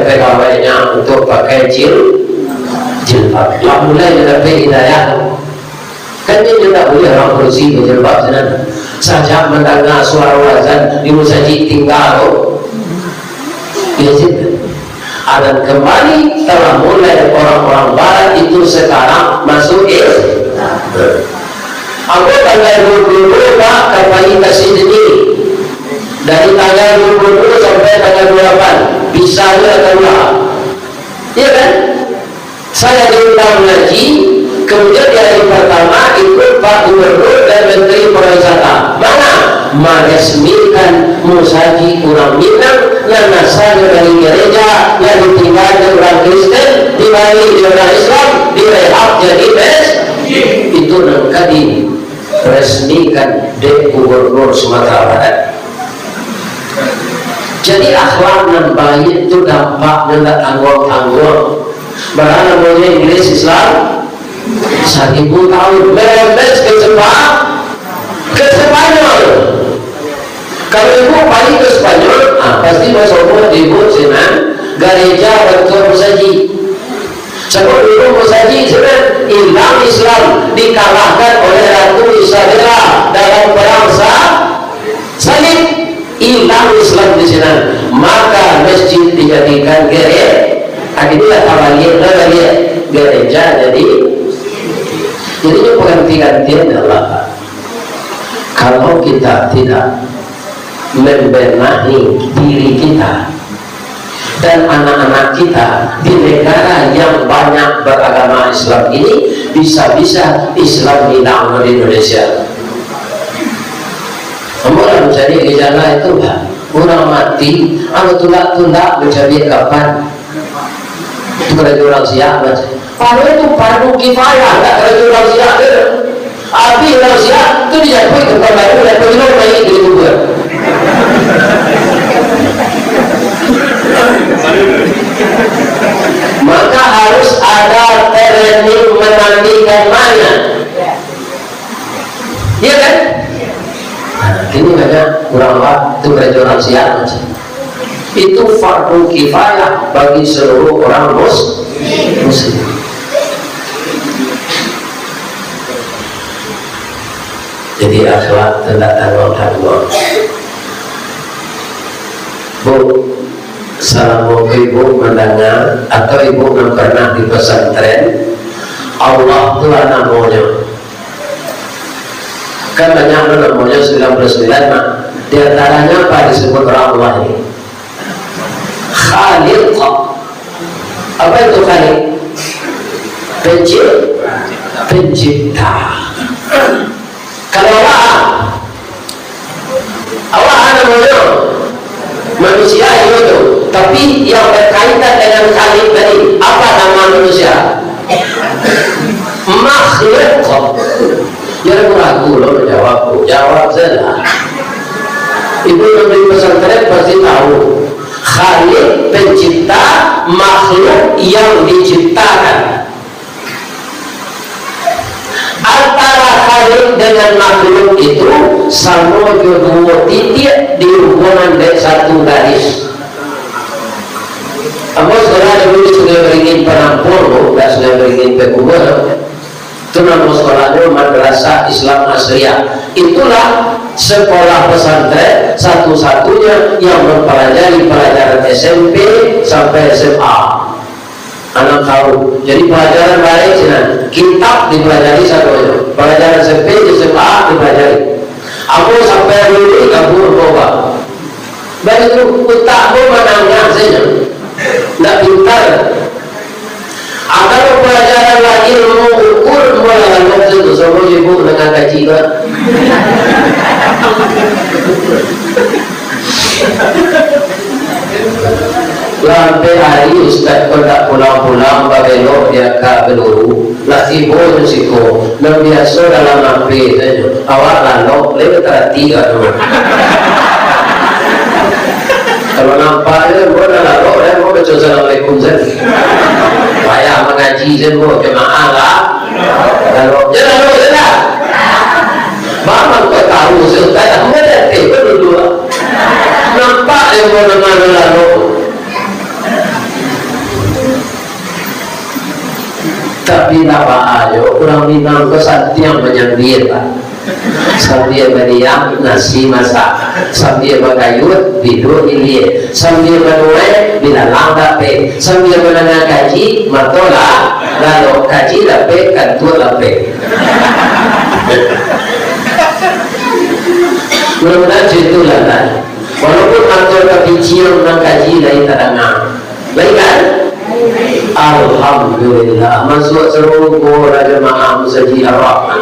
pegawai-nya untuk pakai jilbab. Yang mulai mendapat hidayah. Kan dia tidak boleh orang bersih jilbab sana. Saja mendengar suara azan di masjid tinggal. Ya dan kembali telah mulai orang-orang Barat itu sekarang masuk Islam. Aku tanggal 22 Pak kapasitas ini dari tanggal 22 sampai tanggal 28 bisa atau iya kan? Saya diundang ngaji kemudian di hari pertama ikut Pak Gubernur dan Menteri Pariwisata mana? Meresmikan musaji orang Minang yang asalnya dari gereja yang ditinggal di orang Kristen dibalik di orang Islam direhab jadi itu nangkadi resmikan di Gubernur Sumatera Barat. Jadi akhlak dan baik itu dampak dengan anggota-anggota. Bahkan namanya Inggris Islam 1000 tahun beres ke Spanyol. Kalau ibu balik ke Spanyol, pasti masuk ibu senang gereja betul musaji. Sebab dulu musaji senang hilang Islam dikalahkan oleh Ratu Isabella dalam perang salib. Hilang Islam di sana, maka masjid dijadikan gereja. Akhirnya gereja jadi ini bukan gantian Allah. Kalau kita tidak membenahi diri kita dan anak-anak kita di negara yang banyak beragama Islam ini, bisa-bisa Islam hilang di Indonesia. Orang mencari gejala itu lah, orang mati, tulak-tulak mencari kapan? Itu kerja orang siap baca. Kalau itu fardu kifayah, tak kerja orang siap. Abi orang siap itu dijatuhi ke tempat baru dan penjual bayi di kubur. Maka harus ada training memandikan mayat. Iya kan? Nah, ini banyak kurang waktu kerja orang siap. Itu fardu kifayah bagi seluruh orang muslim. Jadi akhlak tidak tanggung-tanggung. Bu, selama ibu mendengar atau ibu yang pernah di pesantren, Allah Tuhan namanya. Kan banyak namanya 99 mak. Di antaranya apa disebut Allah ini? Khaliq. Apa itu Khaliq? Pencipta. Kalau Allah namanya manusia itu, tapi yang berkaitan dengan Khaliq tadi, apa nama manusia? Makhluk. Jangan ragu loh menjawabku, jawab saja. Ibu yang di pesantren pasti tahu. Khaliq pencipta, makhluk yang diciptakan. Antara Khaliq dengan makhluk itu sama dua titik di hubungan dari satu garis. Apa sekolah dulu sudah beringin penampur, tidak sudah beringin pekubur. Itu nama sekolahnya Madrasah Islam Asriyah. Itulah sekolah pesantren satu-satunya yang mempelajari pelajaran SMP sampai SMA. Anak tahu. Jadi pelajaran baik sih, kitab dipelajari satunya. Pelajaran SMP di SMA dipelajari. Aku sampai dulu kabur bawa. Baik itu utakmu menangnya saja. Tidak pintar. Agar pelajaran lagi mengukur mulai waktu itu semua ibu dengan gaji kan. Lampai hari Ustaz pada pulang-pulang babelok dia ke Beluru lah ibu musiko dan biasa dalam lampai saja awak lalok lewat tiga tu. Kalau nampaknya gua dah lalok dan gua baca assalamualaikum saja. Saya mengaji semua jemaah lah. Kalau jangan lalok saja. Mama kau tahu Ustaz tak mengerti berdua. Nampak yang gua nama lalok. Tapi apa aja orang Minang ke santiang menyambir sambil meriam nasi masak sambil berkayut tidur ilir sambil menuai bila langkah pe sambil menengah kaji matola lalu kaji lape kantor lape. Mudah-mudahan itulah kan walaupun kantor kecil menang kaji lain terangah baik kan. Alhamdulillah masuk seluruh jemaah Musaji Ar-Rahman.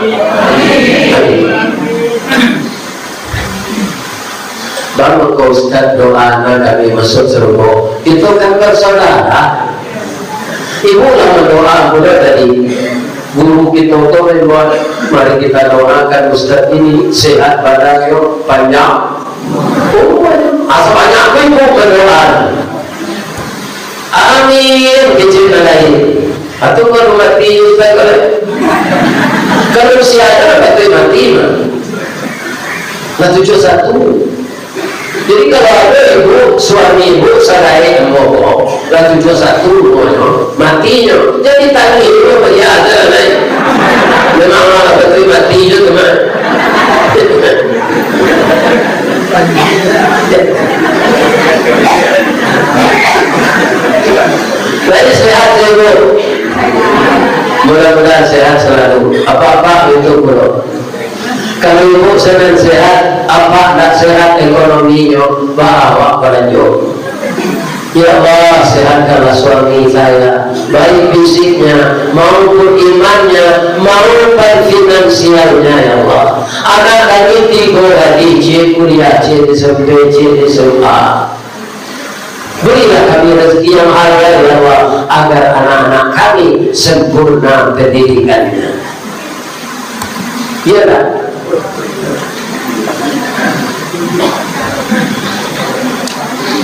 Baru kau Ustaz doa kami masuk seluruh itu kan bersaudara. Ibu lah berdoa mudah tadi guru kita itu membuat mari kita doakan Ustaz ini sehat badannya panjang. Asal banyak ibu berdoa. Amin kecil lain atau kalau mati Ustaz kalau si ada betul mati nah 71. Jadi kalau ada ibu suami ibu sarai emoh lah 71 matinya jadi tadi itu ya ada lain memang betul mati itu teman. Baik sehat ibu, mudah-mudahan sehat selalu. Apa-apa itu bro. Kalau ibu senang sehat, apa nak sehat ekonominya, bawa belanja. Ya Allah, sehatkanlah suami saya, baik fisiknya maupun imannya maupun finansialnya ya Allah. Anak kami 3 hari C kuliah, C SMP, C SMA. Berilah kami rezeki yang halal ya Allah, agar anak-anak kami sempurna pendidikannya. Ya tak?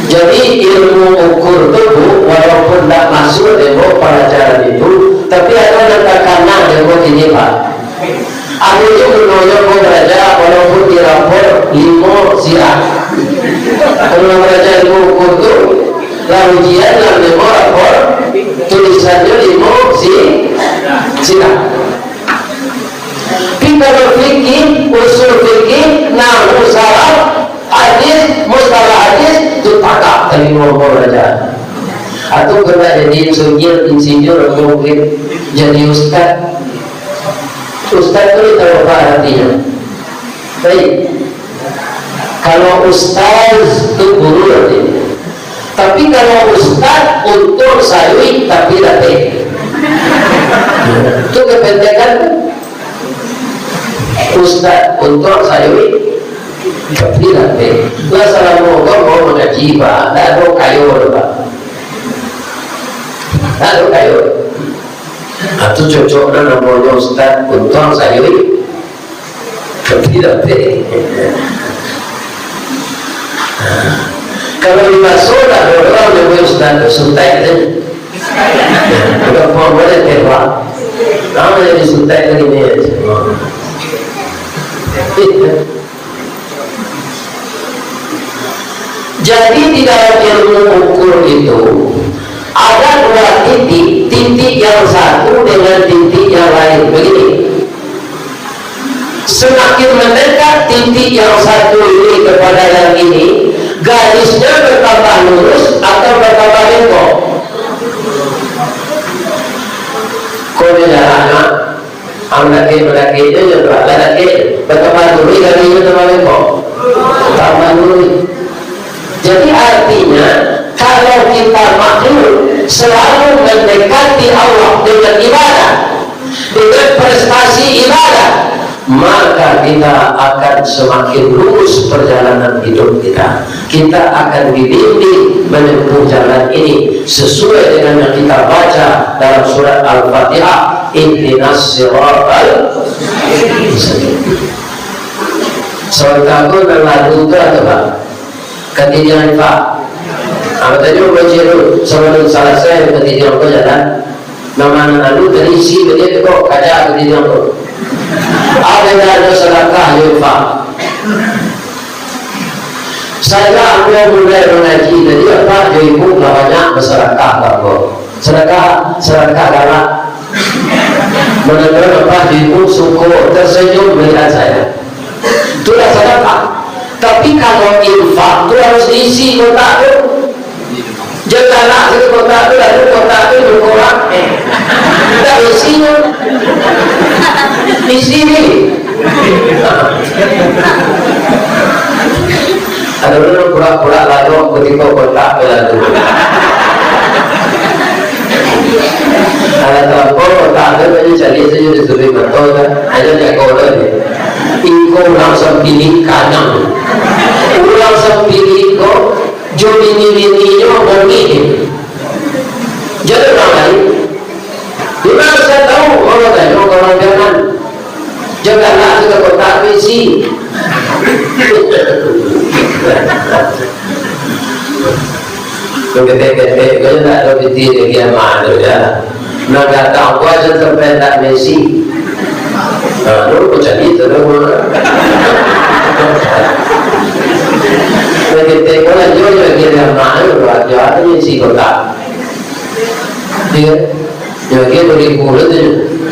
Jadi ilmu ukur tubuh walaupun tidak masuk demo pelajaran itu, tapi ada yang terkena demo ini Pak. Aku itu menolak belajar walaupun di rapor 5 siang. Kalau belajar ilmu ukur tuh, lalu ujian dalam demo rapor tulisannya 5 siang. Kita berfikir usul fikir, nahu salam, hadis, mustalah hadis itu takak dari ngomong aja. Atau kena jadi insinyur mungkin jadi ustaz. Ustaz itu tahu apa artinya? Baik. Kalau ustaz itu guru artinya. Tapi kalau ustaz untuk sayui tapi latih. Itu kepentingan ustaz untuk sayui tapi latih. Assalamualaikum mau mengaji Pak, tak ada kayu Pak, tak ada kayu. Itu cocoknya namanya ustaz untuk sayui tapi latih. Kalau di masuk ada orang yang ustaz suntai itu, bukan boleh terwak. Nama jadi suntai ini aja. Jadi di dalam ilmu ukur itu ada 2 titik, titik yang satu dengan titik yang lain. Begini, semakin mendekat titik yang satu ini kepada yang ini, garisnya bertambah lurus atau bertambah bengkok. Kode jalannya Anak-anak itu juga lagi bertambah lurus, garisnya bertambah bengkok, tambah lurus. Jadi artinya kalau kita makhluk selalu mendekati Allah dengan ibadah, dengan prestasi ibadah, maka kita akan semakin lurus perjalanan hidup kita. Kita akan dibimbing menempuh jalan ini sesuai dengan yang kita baca dalam surat Al-Fatihah, ihdinas siratal mustaqim. Soal takut dan lagu itu atau Pak? Ketidian Pak, apa tadi baca dulu sebelum selesai ketidian kau jalan. Nama lalu tadi si betul kok kaca ketidian kau. Apa yang ada sedekah ya Pak? Saya mulai mengaji tadi apa? Ibu banyak bersedekah Pak. Sedekah galak. Benar-benar apa? Ibu syukur tersenyum melihat saya. Itulah sedekah. Tapi kalau infak itu harus diisi kotak itu. Janganlah ke kotak itu lalu kotak itu berkurang. Tidak isinya. Di sini. Ada dulu pura-pura lalu ketika kotak lalu. Ada tanpa kotak itu banyak cari saja di sudut mata. Hanya jaga orang ni. Ingkau langsung pilih kanan. Ulang sepilih kau jodoh ini bongi. Jadi orang lain. Dimana saya tahu orang lain orang janganlah kita kotak besi. Ketek-ketek kau tak ada beti lagi yang mana ya. Nak tahu kau aja sampai tak besi. Lalu kau cari terus. Ketek kau lagi lagi yang mana raja ada si kotak. Dia jadi beri kulit je.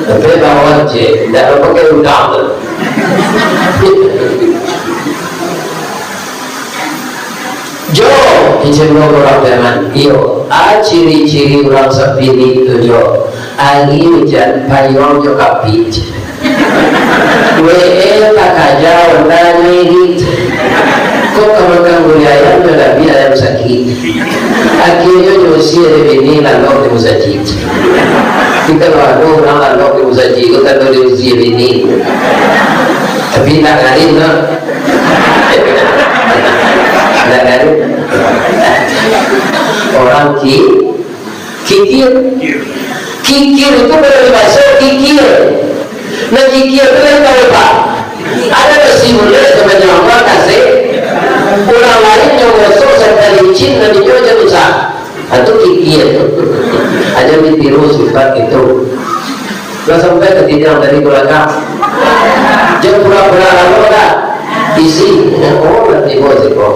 Tapi bawa je, dah pakai udang. Jo, ijazah orang zaman, iyo, ciri-ciri orang sepilih itu jo, ali hujan payung jo kapit. tak aja orang ini kok kamu gulaya sudah biar sakit akhirnya nyusi ada ini lalu di masjid kita lalu orang lalu di masjid kita lalu di masjid ini tapi tak ngarin no tak ngarin orang kikir itu berbahasa kikir. Nah kikir itu yang tahu pak. Ada kesimpulan sebenarnya apa kasih. Orang lain yang gosok serta licin dan itu aja bisa. Atau kikir. Aja ditiru sifat itu. Gak sampai ketidak dari belakang. Jangan pura-pura lalu dah. Isi. Oh berarti bos itu.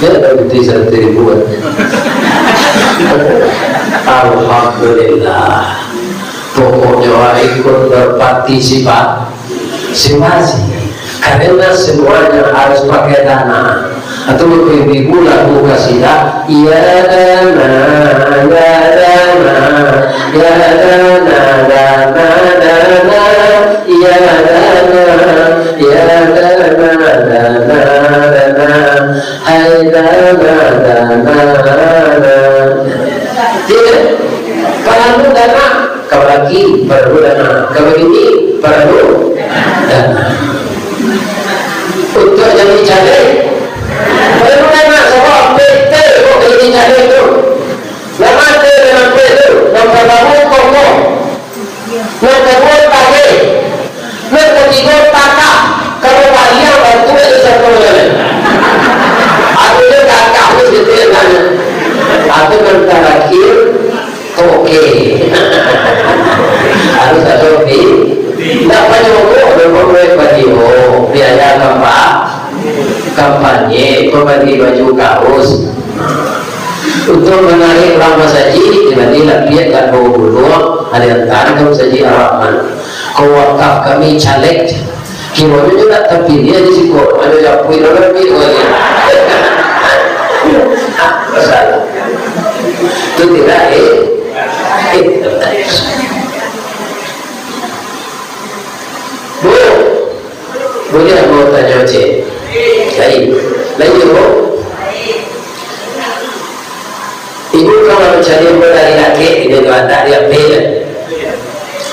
Dia ada bukti 1.000 ribuan. Alhamdulillah. Pokoknya ikut berpartisipasi karena semuanya harus pakai dana. Atau ibu lagu kasidah ya dana ya dana ya dana dana dana ya dana ya dana dana dana hai dana dana tidak perlu dana kabagi perlu dana kabagi ini perlu dana untuk jadi caleg perlu dana sebab PT kok jadi caleg itu nama itu dengan PT nama kamu komo nama kamu pagi nama ketiga taka kalau kalian bantu itu satu jalan aku itu kakak aku gitu ya nanya aku terakhir oke harus ada oke tidak banyak berbagai baju biaya kampanye membagi baju kaos untuk menarik lama saji dibanding lihat dan bawa dulu ada yang tarik kamu saji harapan kau wakaf kami caleg kironya juga terpilih di situ ada yang punya lebih masalah itu tidak boleh mau tanya cik lain bu ibu kalau mencari dari laki ini ada dia pilih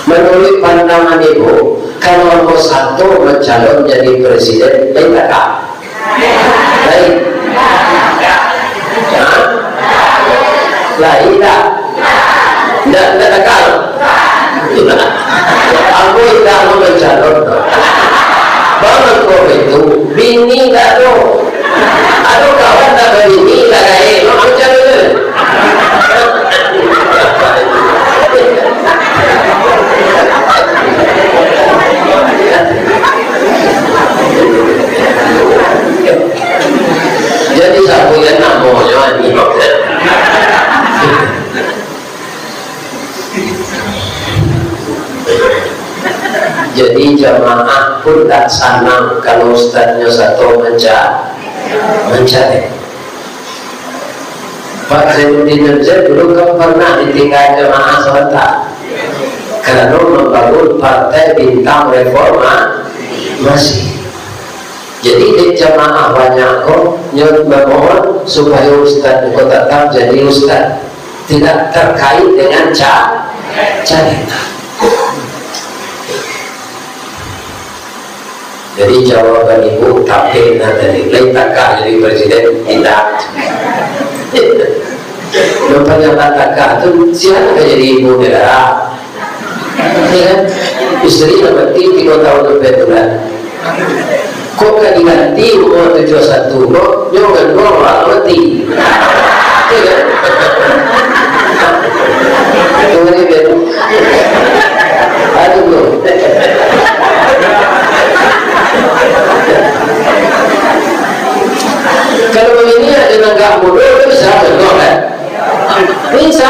menurut pandangan ibu kalau nomor 1 mencalon jadi presiden lain tak lain lain tak tidak takal aku tidak mau mencalon banget kok itu bini tak ada aduh kawan tak berbini tak kaya mau mencalon jadi sabu yang namanya ini jadi jamaah pun tak senang kalau ustaznya satu mencari Pak Zainuddin Nurjain dulu kan pernah ditinggal jamaah sebentar karena membangun partai bintang reforma masih jadi di jamaah banyak kok memohon supaya ustaz itu tetap jadi ustaz tidak terkait dengan cari. Jadi jawaban ibu tapi nanti lain takah jadi presiden tidak. Rupanya takah itu siapa jadi ibu negara? Ya, istri berarti 3 tahun lebih bulan. Kok kan diganti umur 71 kok jangan bawa mati. Ya kan? Itu ini betul. Aduh. Kalau begini ada nggak mudah bisa betul kan? Bisa.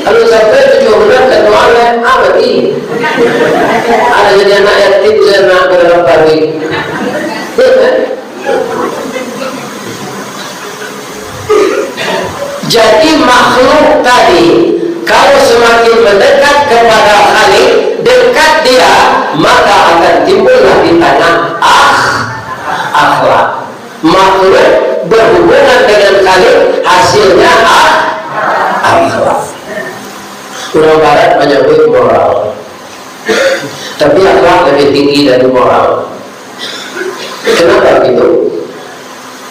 Kalau sampai 7 bulan kedua abadi. Ada jadi anak yatim saya nak berapa hari. Jadi makhluk tadi Kalau semakin mendekat kepada Khalik, dekat dia, maka akan timbullah di tanah akhlak. Makhluk berhubungan dengan Khalik, hasilnya akhlak. Orang Barat menyebut moral, tapi akhlak lebih tinggi dari moral. Kenapa gitu?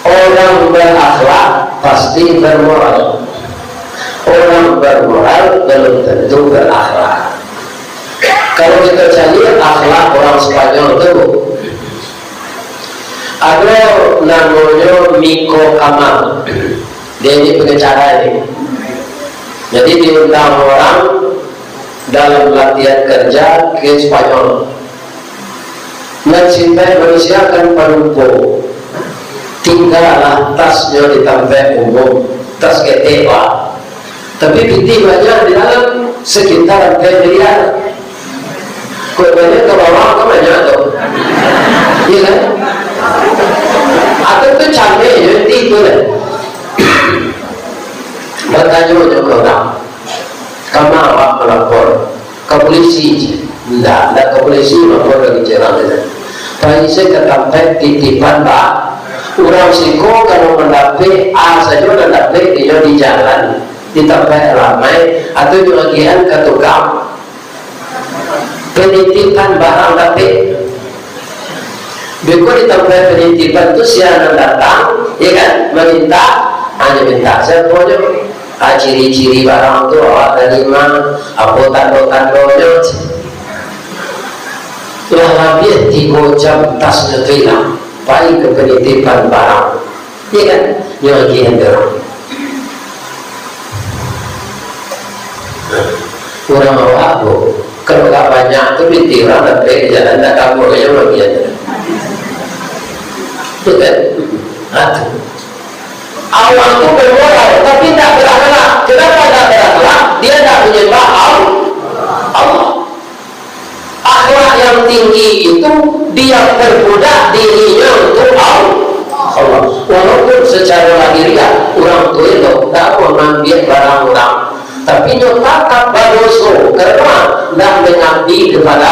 Orang berakhlak pasti bermoral. Orang bermoral belum tentu berakhlak. Kalau kita cari akhlak orang Spanyol itu, ada namanya Miko Kamal. Dia ini pengacara ini. Jadi diundang orang dalam latihan kerja ke Spanyol. Mencintai manusia kan pelumpuh. Tinggallah tasnya di tempat umum, tas ketewa. Tapi binti banyak di dalam sekitar 4 miliar. Kue banyak ke bawah ke banyak tuh, iya kan? Atau tuh cantik jadi itu deh. Bertanya ke orang, kamu awak melapor ke polisi? Tidak ke polisi, melapor lagi jalan aja. Tadi saya ke tempat titipan pak. Orang siko kalau mendapat saja mendapat dia di jalan, di tempat ramai, atau di bagian ke tukang penitipan barang dapat. Beko di tempat penitipan itu siapa datang, ya kan, meminta, hanya minta saya punya ciri-ciri barang itu awak terima, apa tanda-tandanya. Lah habis 3 jam tasnya hilang. Baik ke penitipan barang, ya kan? Yang lagi hendak orang awak tu, kalau tak banyak tu bintiran tapi jalan tak kamu yang lagi hendak, tu kan? Atuh, awak tu bermoral tapi tak berakhlak. Kenapa tak berakhlak? Dia tak menyembah Allah. Akhlak yang tinggi itu dia perbudak dirinya untuk Allah. Walaupun secara lahiriah orang tua itu tak mengambil barang orang, tapi dia tetap berdosa karena tidak mengabdi kepada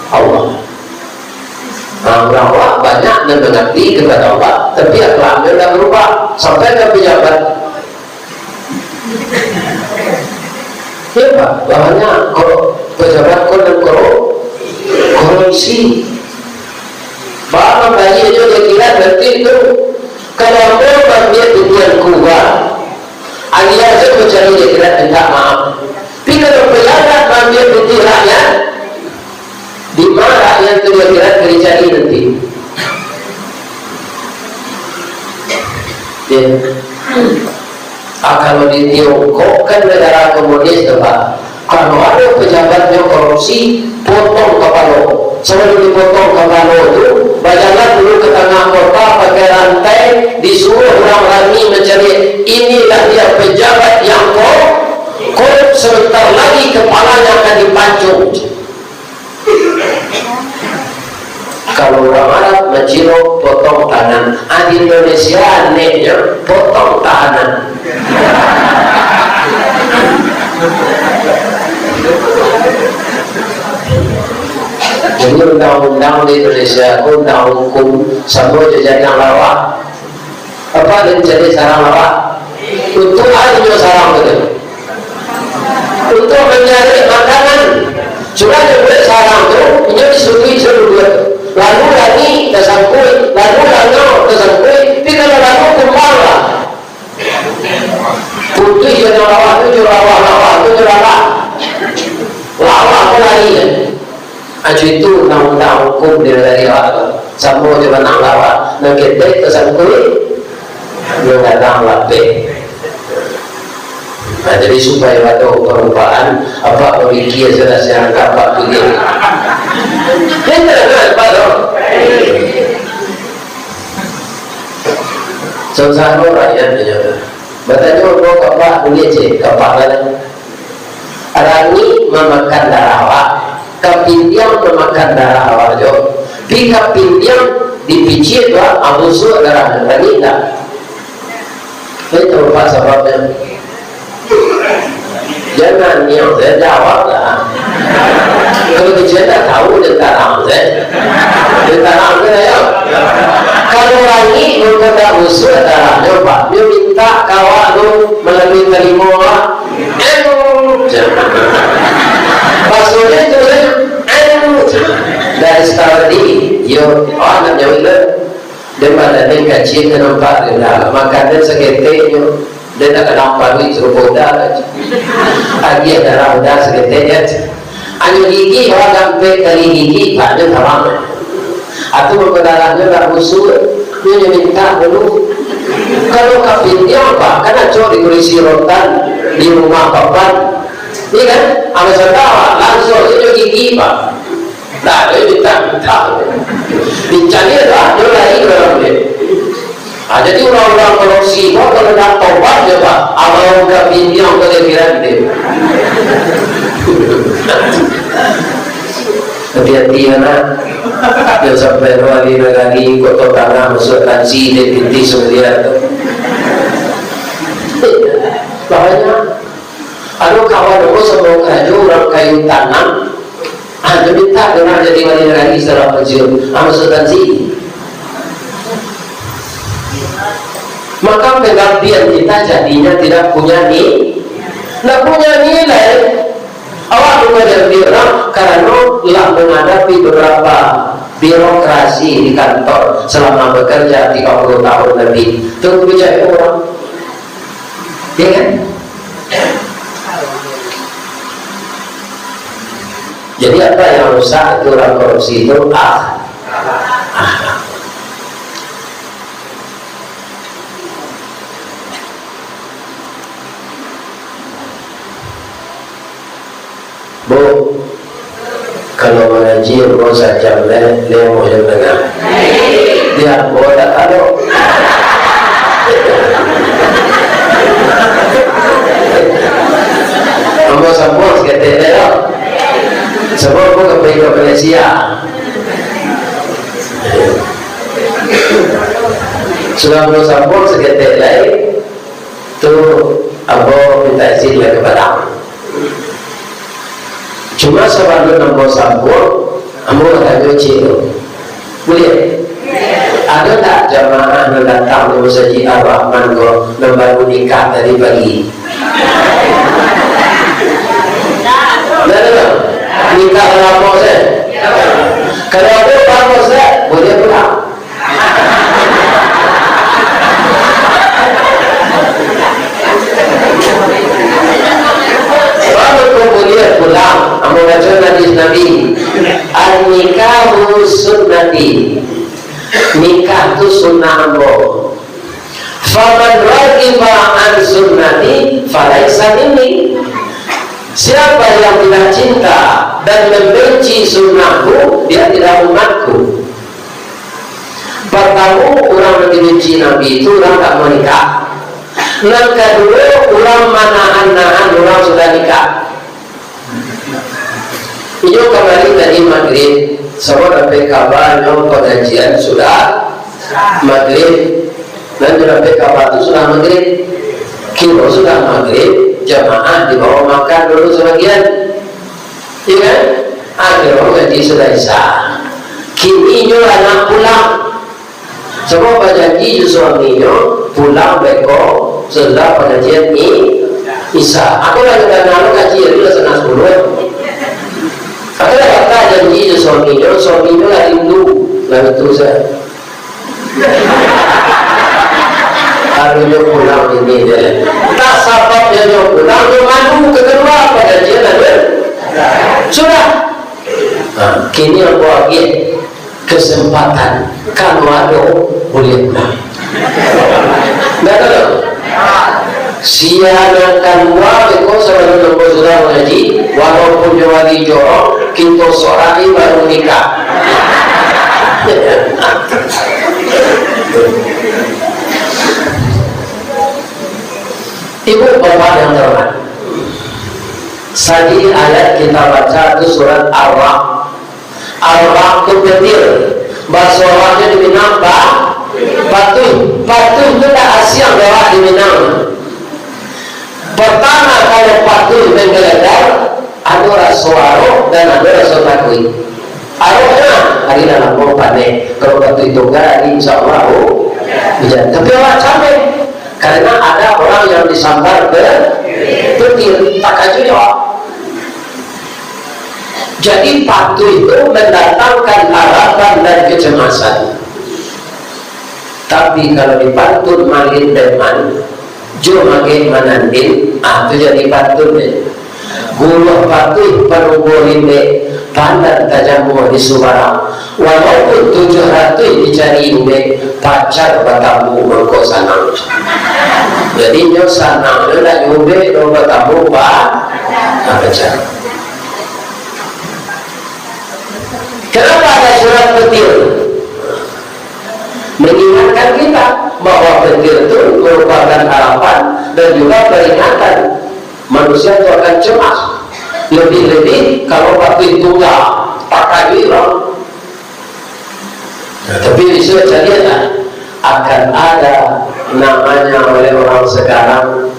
Allah. Orang banyak yang mengabdi kepada Allah, tapi akhlaknya tidak berubah sampai ke pejabat. Ya Pak, bahanya kalau pejabat dan korupsi, bahkan bayi itu dia kira berarti itu kalau orang dia tujuan kuat, alias itu mencari dia kira minta maaf. Tapi kalau pejabat dia tujuan rakyat, di mana rakyat itu dia kira kerjaan nanti. Ya. Kalau di Tiongkok kan negara komunis Pak, kalau ada pejabatnya korupsi, potong kepala. Sebelum dipotong kepala itu, berjalan dulu ke tengah kota pakai rantai, disuruh orang lagi mencari. Inilah dia pejabat yang korup. Sebentar lagi kepalanya akan dipancung. Kalau orang Arab menciro potong tangan, di Indonesia anehnya potong tangan. Jadi undang-undang di Indonesia, undang hukum semua jadi yang lawak. Apa yang jadi sarang lawak? Untuk aja sarang betul. Untuk mencari makanan, sudah boleh sarang tu, ini disutui seluruh. Lalu lagi tersangkui, lalu tersangkui. Tapi kalau lalu kumpul lah. Putih jadi lawak tu lawak tu lawak. Lawak pun lagi kan. Itu undang-undang hukum dari awal. Semua cuma nak lawak. Nak kedai tersangkui, dia datang lapik. Nah, jadi supaya ada perubahan apa pemikir sudah saya apa begini. Kita kan pada Sensara rakyat menyebut. Bertanya bawa kapak boleh je kapak lain. Rangi memakan darah awak, kepindiam memakan darah awak jo. Pi kepindiam dipicit wa abusu darah rangi tak. Itu apa sebabnya? Jangan yang saya jawab lah. Kalau kita tak tahu dia tarang saya. Dia tarang saya ya. Kalau lagi berkata usul tarang coba. Dia minta kawan tu melalui terima. Maksudnya itu dari tadi, yo nak jauh le. Dia pada ni kaji ke nampak dia makan dia seketiknya. Dia tak nampak duit suruh boda lagi ada rauda seketiknya hanya gigi orang sampai kali gigi tak ada terang atau berkedarannya tak musuh dia minta dulu kalau kafir dia apa karena cowok dikurisi rotan di rumah papan ini kan sama setawa langsung itu gigi pak tak ada minta bicaranya tak ada lagi orang dia. Jadi orang-orang korupsi, kalau nak tobat je pak, awal muka pinjam ke kira dia. Hati-hati anak, dia sampai wali lagi kotor tanah masuk tansi dia pinti semua tu. Bahaya. Ada kawan aku semua kerja orang kayu tanam, ada minta orang jadi wali lagi secara pensiun, masuk tansi. Maka pengabdian kita jadinya tidak punya nilai. Awak bukan bilang karena telah menghadapi beberapa birokrasi di kantor selama bekerja 30 tahun lebih. Tunggu bicara orang, ya kan? Jadi apa yang rusak itu orang korupsi itu Bu, kalau mengaji mau saja mau yang dengar. Dia boleh tak ada. Ambo sambung sekete dia. Sebab aku pergi ke Malaysia. Sudah ambo sambung sekete lain. Tu ambo minta izin kepada. Cuma sebab nombor sambung, ambo tak kecil. Boleh? Ada tak jamaah yang datang di Masjid Ar-Rahman ko membaru nikah tadi pagi? Ada nikah apa saya? Kalau ada apa saya boleh pulang. Boleh pulang. Amu baca hadis Nabi. An-nikahu sunnati. Nikah itu sunnah ambo. Faman ragiba an sunnati falaisa minni. Siapa yang tidak cinta dan membenci sunnahku, dia tidak umatku. Pertama, orang yang benci Nabi itu orang tak menikah. Yang kedua, orang manahan-nahan orang sudah nikah. Itu kembali tadi maghrib, semua dapat kabar yang pengajian sudah maghrib dan dapat kabar itu sudah maghrib. Kira sudah maghrib, jamaah dibawa makan dulu sebagian, iya kan? Akhirnya gaji sudah isya. Kini nyo anak pulang, semua berjanji suaminya pulang beko setelah pengajian ini isya. Aku lagi kenal kajian dulu setengah 10. Aku dah kata janji suaminya lah rindu, lah itu saya. Harusnya pulang ini deh. Tak sababnya dia pulang, dia malu kedua pengajian ada. Sudah. Nah, kini aku lagi kesempatan kalau ada boleh pulang. Tidak ada. Sianakan wa beko sama nombor sudah mengaji walaupun jawali jorok kita sorai baru nikah. Ibu bapak yang terhormat, tadi ayat kita baca itu surat Ar-Ra'd. Ar-Ra'd itu petir, bahasa orangnya di Minang patuh itu tak asyik lewat di Minang. Pertama kalau patuh dengan kui arwahnya hari dalam mau panen kalau batu itu enggak insya Allah bisa. Tapi orang capek karena ada orang yang disambar petir tak aja jawab. Jadi batu itu mendatangkan harapan dan kecemasan. Tapi kalau dipantun malin deman jo mage manandin itu jadi pantun deh. Guluh patuh penunggulimbe pandan tajamu di Subarang walaupun 700 dicari inde pacar batamu mengko sanang. Jadi nyo sanang nyo dah nyube do batamu pacar. Kenapa ada surat petir? Mengingatkan kita bahwa petir itu merupakan harapan dan juga peringatan. Manusia itu akan cemas. Lebih-lebih kalau batu itu enggak pakai bilang. Tapi bisa lihat akan ada namanya oleh orang sekarang.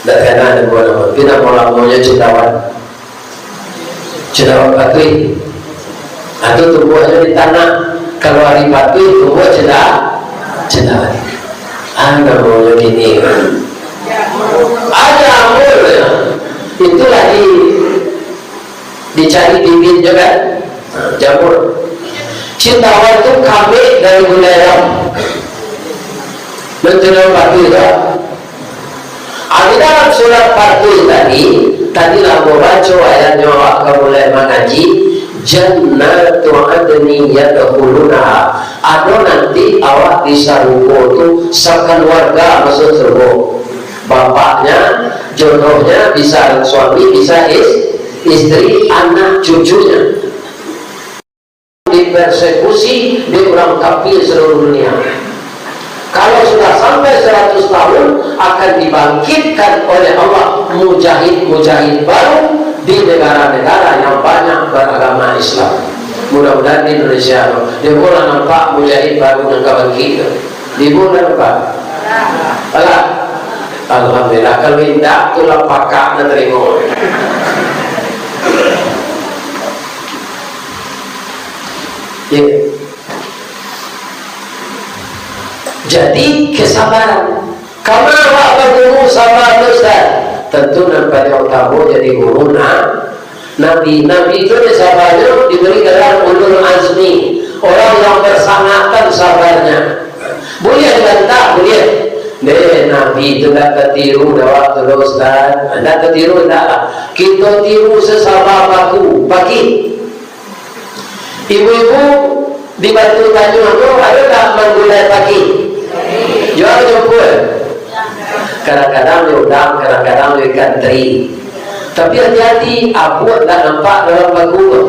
Dan karena ada buah tidak mau-maunya cendawan batu. Atau tumbuhnya di tanah. Kalau hari batu tumbuh cendawan. Anda mau gini ada amul itulah dicari bibit juga jamur. Cendawan itu kami dari wilayah menjelang batu itu. Ada dalam surat batu tadi lah mau baca ayatnya akan mulai mengaji jannatu adni yadkhulunaha. Ada nanti awak di saruko itu sekeluarga masuk surga. Bapaknya, jodohnya bisa suami, bisa istri, anak, cucunya. Dipersekusi di orang kafir seluruh dunia. Kalau sudah sampai 100 tahun akan dibangkitkan oleh Allah mujahid-mujahid baru di negara-negara yang banyak beragama Islam. Mudah-mudahan di Indonesia dia mulai nampak mujahid baru yang kebangkit di bulan apa? Alhamdulillah. Kalau tidak tulah pakak dan terima. Jadi kesabaran. Kamu awak berguru sabar Ustaz. Tentu nampaknya kamu jadi guru Nabi itu sabarnya diberi gelar ulul azmi, orang yang bersangatan sabarnya. Boleh bantah, boleh. Nabi itu tak tertiru dah waktu Ustaz. Anda tertiru tak? Kita tiru sesama baku pagi. Ibu-ibu di Batu Tanjung itu ada tak menggulai pagi? Jual jemput. Kadang-kadang diundang, kadang-kadang ikan teri. Tapi hati-hati, abut tak nampak dalam baku.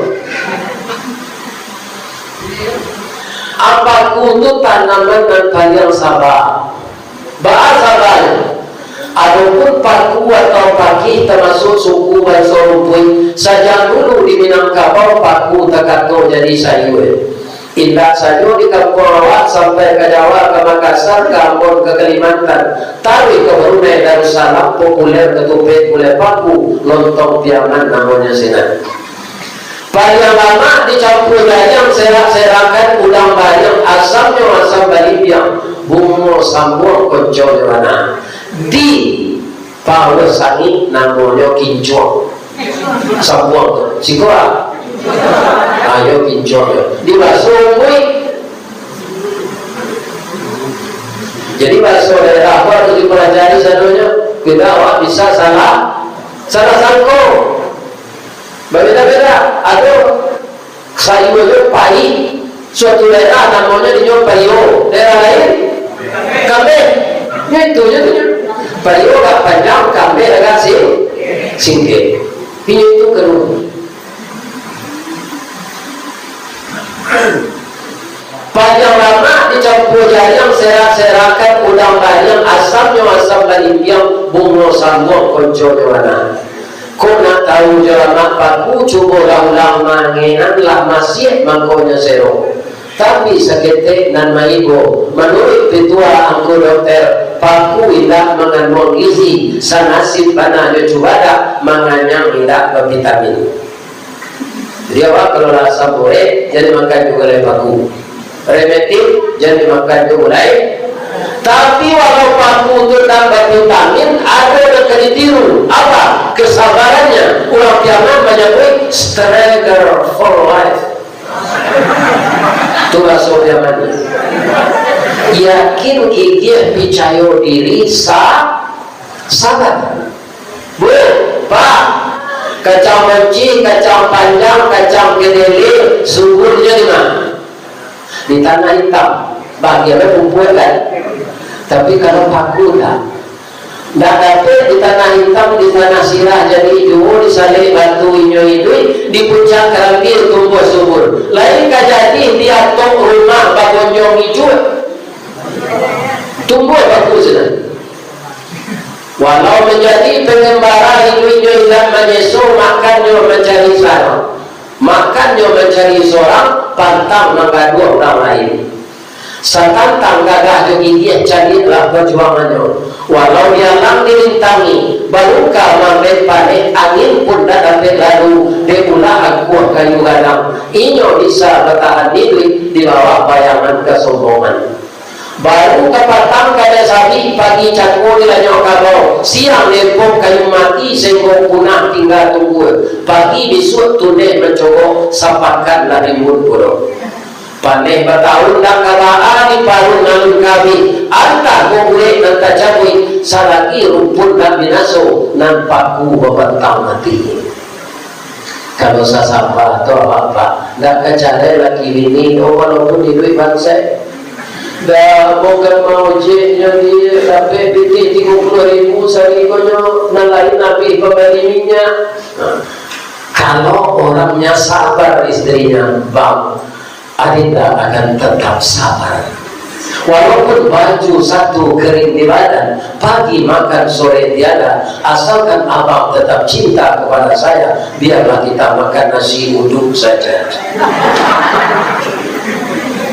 Apaku itu tanaman dan panjang sabar. Bahasa sabar. Adapun paku atau pagi termasuk suku bangsa rumput. Saja dulu di Minangkabau paku terkatung jadi sayur. Indah saja di kampung awak sampai ke Jawa, ke Makassar, ke Ambon, ke Kalimantan, tarik ke Brunei Darussalam, populer ketupet boleh paku, lontong piaman namanya sinar. Banyak lama dicampur ayam, serak-serakan, udang bayam, asamnya asam balibiang, bungo sambung koncol di mana. Di Power Sangi namanya kincong, sambung, sikoa. Ayo kincong di bakso mui. Jadi bakso daerah apa itu dipelajari sadonya kita awak bisa salah sangko berbeda-beda. Ada sayur pai suatu daerah namanya dinyo payo, daerah lain kambing. Itu payo gak panjang, kambing agak singkir. Pinyo itu keruh. Panjang lama dicampur ayam, serak-serakan, udang bayam, asamnya asam balibiang, bungo sambung konco di mana. Kau nak tahu jalan paku, cuba ulang-ulang manginan lah masih mangkonya sero. Tapi sakit nan maigo menurut petua angku dokter paku indah mengandung gizi sanasib bana cubada menganyang indah vitamin. Jadi apa kalau rasa boleh jadi makan juga oleh paku. Remetif jadi makan juga oleh. Tapi walau paku itu tambah vitamin ada yang ditiru apa kesabarannya ulang kiamat banyak struggle for life. Itulah saudara yakin dia percaya diri sabar boleh pak kacang benci, kacang panjang, kacang kedele suburnya di mana? Di tanah hitam bagiannya kumpul kan tapi kalau paku nggak dapat di tanah hitam, di tanah sirah jadi hijau, di salib batu hijau di puncak kerambil tumbuh subur. Lain kajati di atok rumah bagonjong hijau tumbuh bagus nah. Walau menjadi pengembara hijau-hijau tidak menyesu makannya mencari sarang, makannya mencari seorang pantang mengadu orang lain. Satantang gagah jogi dia carilah perjuangannya. Walau dia lang dirintangi, barukah mamret panik angin pun tak dapat lalu. Debulah aku kayu gadang, inyo bisa bertahan diri di bawah bayangan kesombongan. Baru kepatang kada sabi pagi cakul dilanyok kabau, siang lepok kayu mati sengkong punah tinggal tunggu. Pagi besok tunde mencogok sapakan lari puro. Pandai bertahun dah kataan di palung nalun kami anta gomulek dan tajabui salaki rumput dan binaso nan paku bebentang mati. Kalau sasapa atau apa-apa dah kecare lagi ini walaupun di duit bangsa dah bukan mau jenya dia tapi biti 30.000 sehari konyo nan lain nabi pembeli minyak. Kalau orangnya sabar istrinya bang Adinda akan tetap sabar. Walaupun baju satu kering di badan, pagi makan sore tiada, asalkan abang tetap cinta kepada saya, biarlah kita makan nasi uduk saja.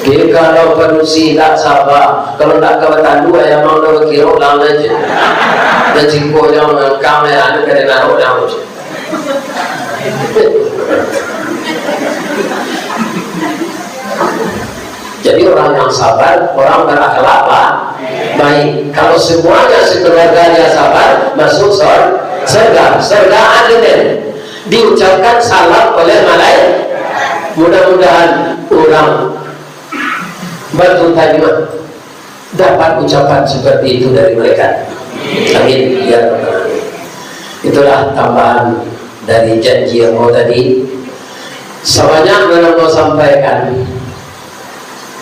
Jadi kalau penusi tak sabar, kalau tak kawan dua yang mau nak kira lang aja, dan jiko yang kami anu kena naruh naruh. Jadi orang yang sabar, orang berakhlak baik. Kalau semuanya sekeluarganya sabar, masuk surga. Surga adil. Diucapkan salam oleh malaikat. Mudah-mudahan orang batu tajam dapat ucapan seperti itu dari mereka. Amin. Ya. Itulah tambahan dari janji yang mau tadi. Semuanya belum mau sampaikan.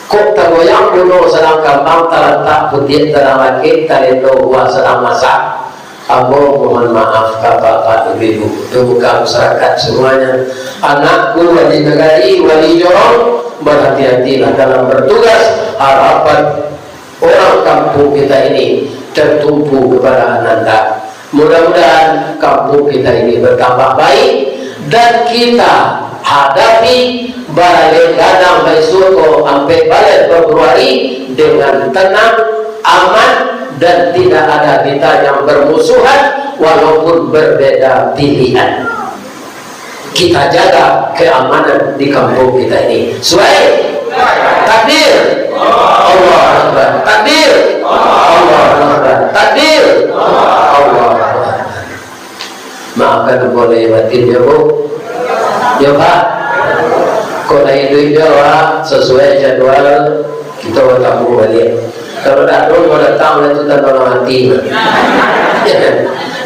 Kok tagoyang puno sedang kambang terletak putih terang laki talento buah sedang masak. Abo mohon maaf bapak ibu bukan masyarakat semuanya. Anakku wali negari wali jorong berhati-hatilah dalam bertugas. Harapan orang kampung kita ini tertumpu kepada Ananda. Mudah-mudahan kampung kita ini bertambah baik dan kita hadapi balik gadang besok sampai balik Februari dengan tenang, aman dan tidak ada kita yang bermusuhan walaupun berbeda pilihan. Kita jaga keamanan di kampung kita ini. Suai takbir Allah Akbar, takbir Allah Akbar, takbir Allah Akbar. Maafkan boleh batin ya bu. Ya Pak, kok naik duit Jawa sesuai jadwal kita bertamu balik. Kalau tak dulu mau datang itu tanda mati.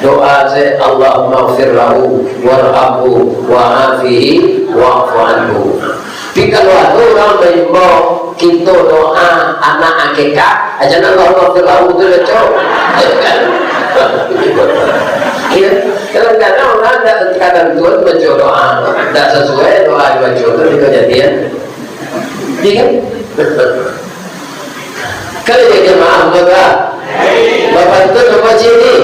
Doa saya Allahumma ighfir lahu warhamhu wa'afihi wa'fu anhu. Tapi kalau ada orang mengimbau kita doa anak akikah, aja Allahumma ighfir lahu itu lecok. Kadang-kadang orang tak kadang Tuhan baca doa tak sesuai doa dibaca itu di kejadian. Iya kan? Kalau dia maaf Bapak itu nama sini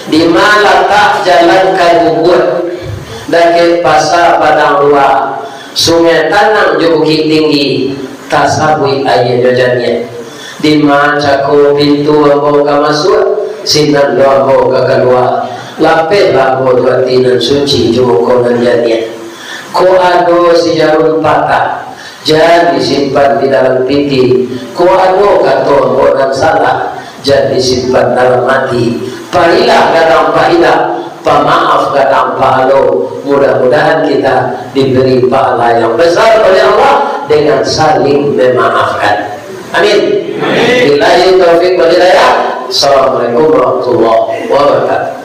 di mana tak jalan kayu bubur dari pasar Padang Luar Sungai Tanang jo Bukit Tinggi tasabui ayah jojannya di macako pintu ambo ka masuk sinan do ambo ka keluar lape ambo do tinan suci jo konan jadinya ko ado si jarum patah jangan disimpan di dalam piti ko ado kato ambo dan salah jangan disimpan dalam mati parilah kadang parilah pemaaf kadang palo. Mudah-mudahan kita diberi pahala yang besar oleh Allah dengan saling memaafkan. Amin. Billahi taufiq wal hidayah. Assalamualaikum warahmatullahi wabarakatuh.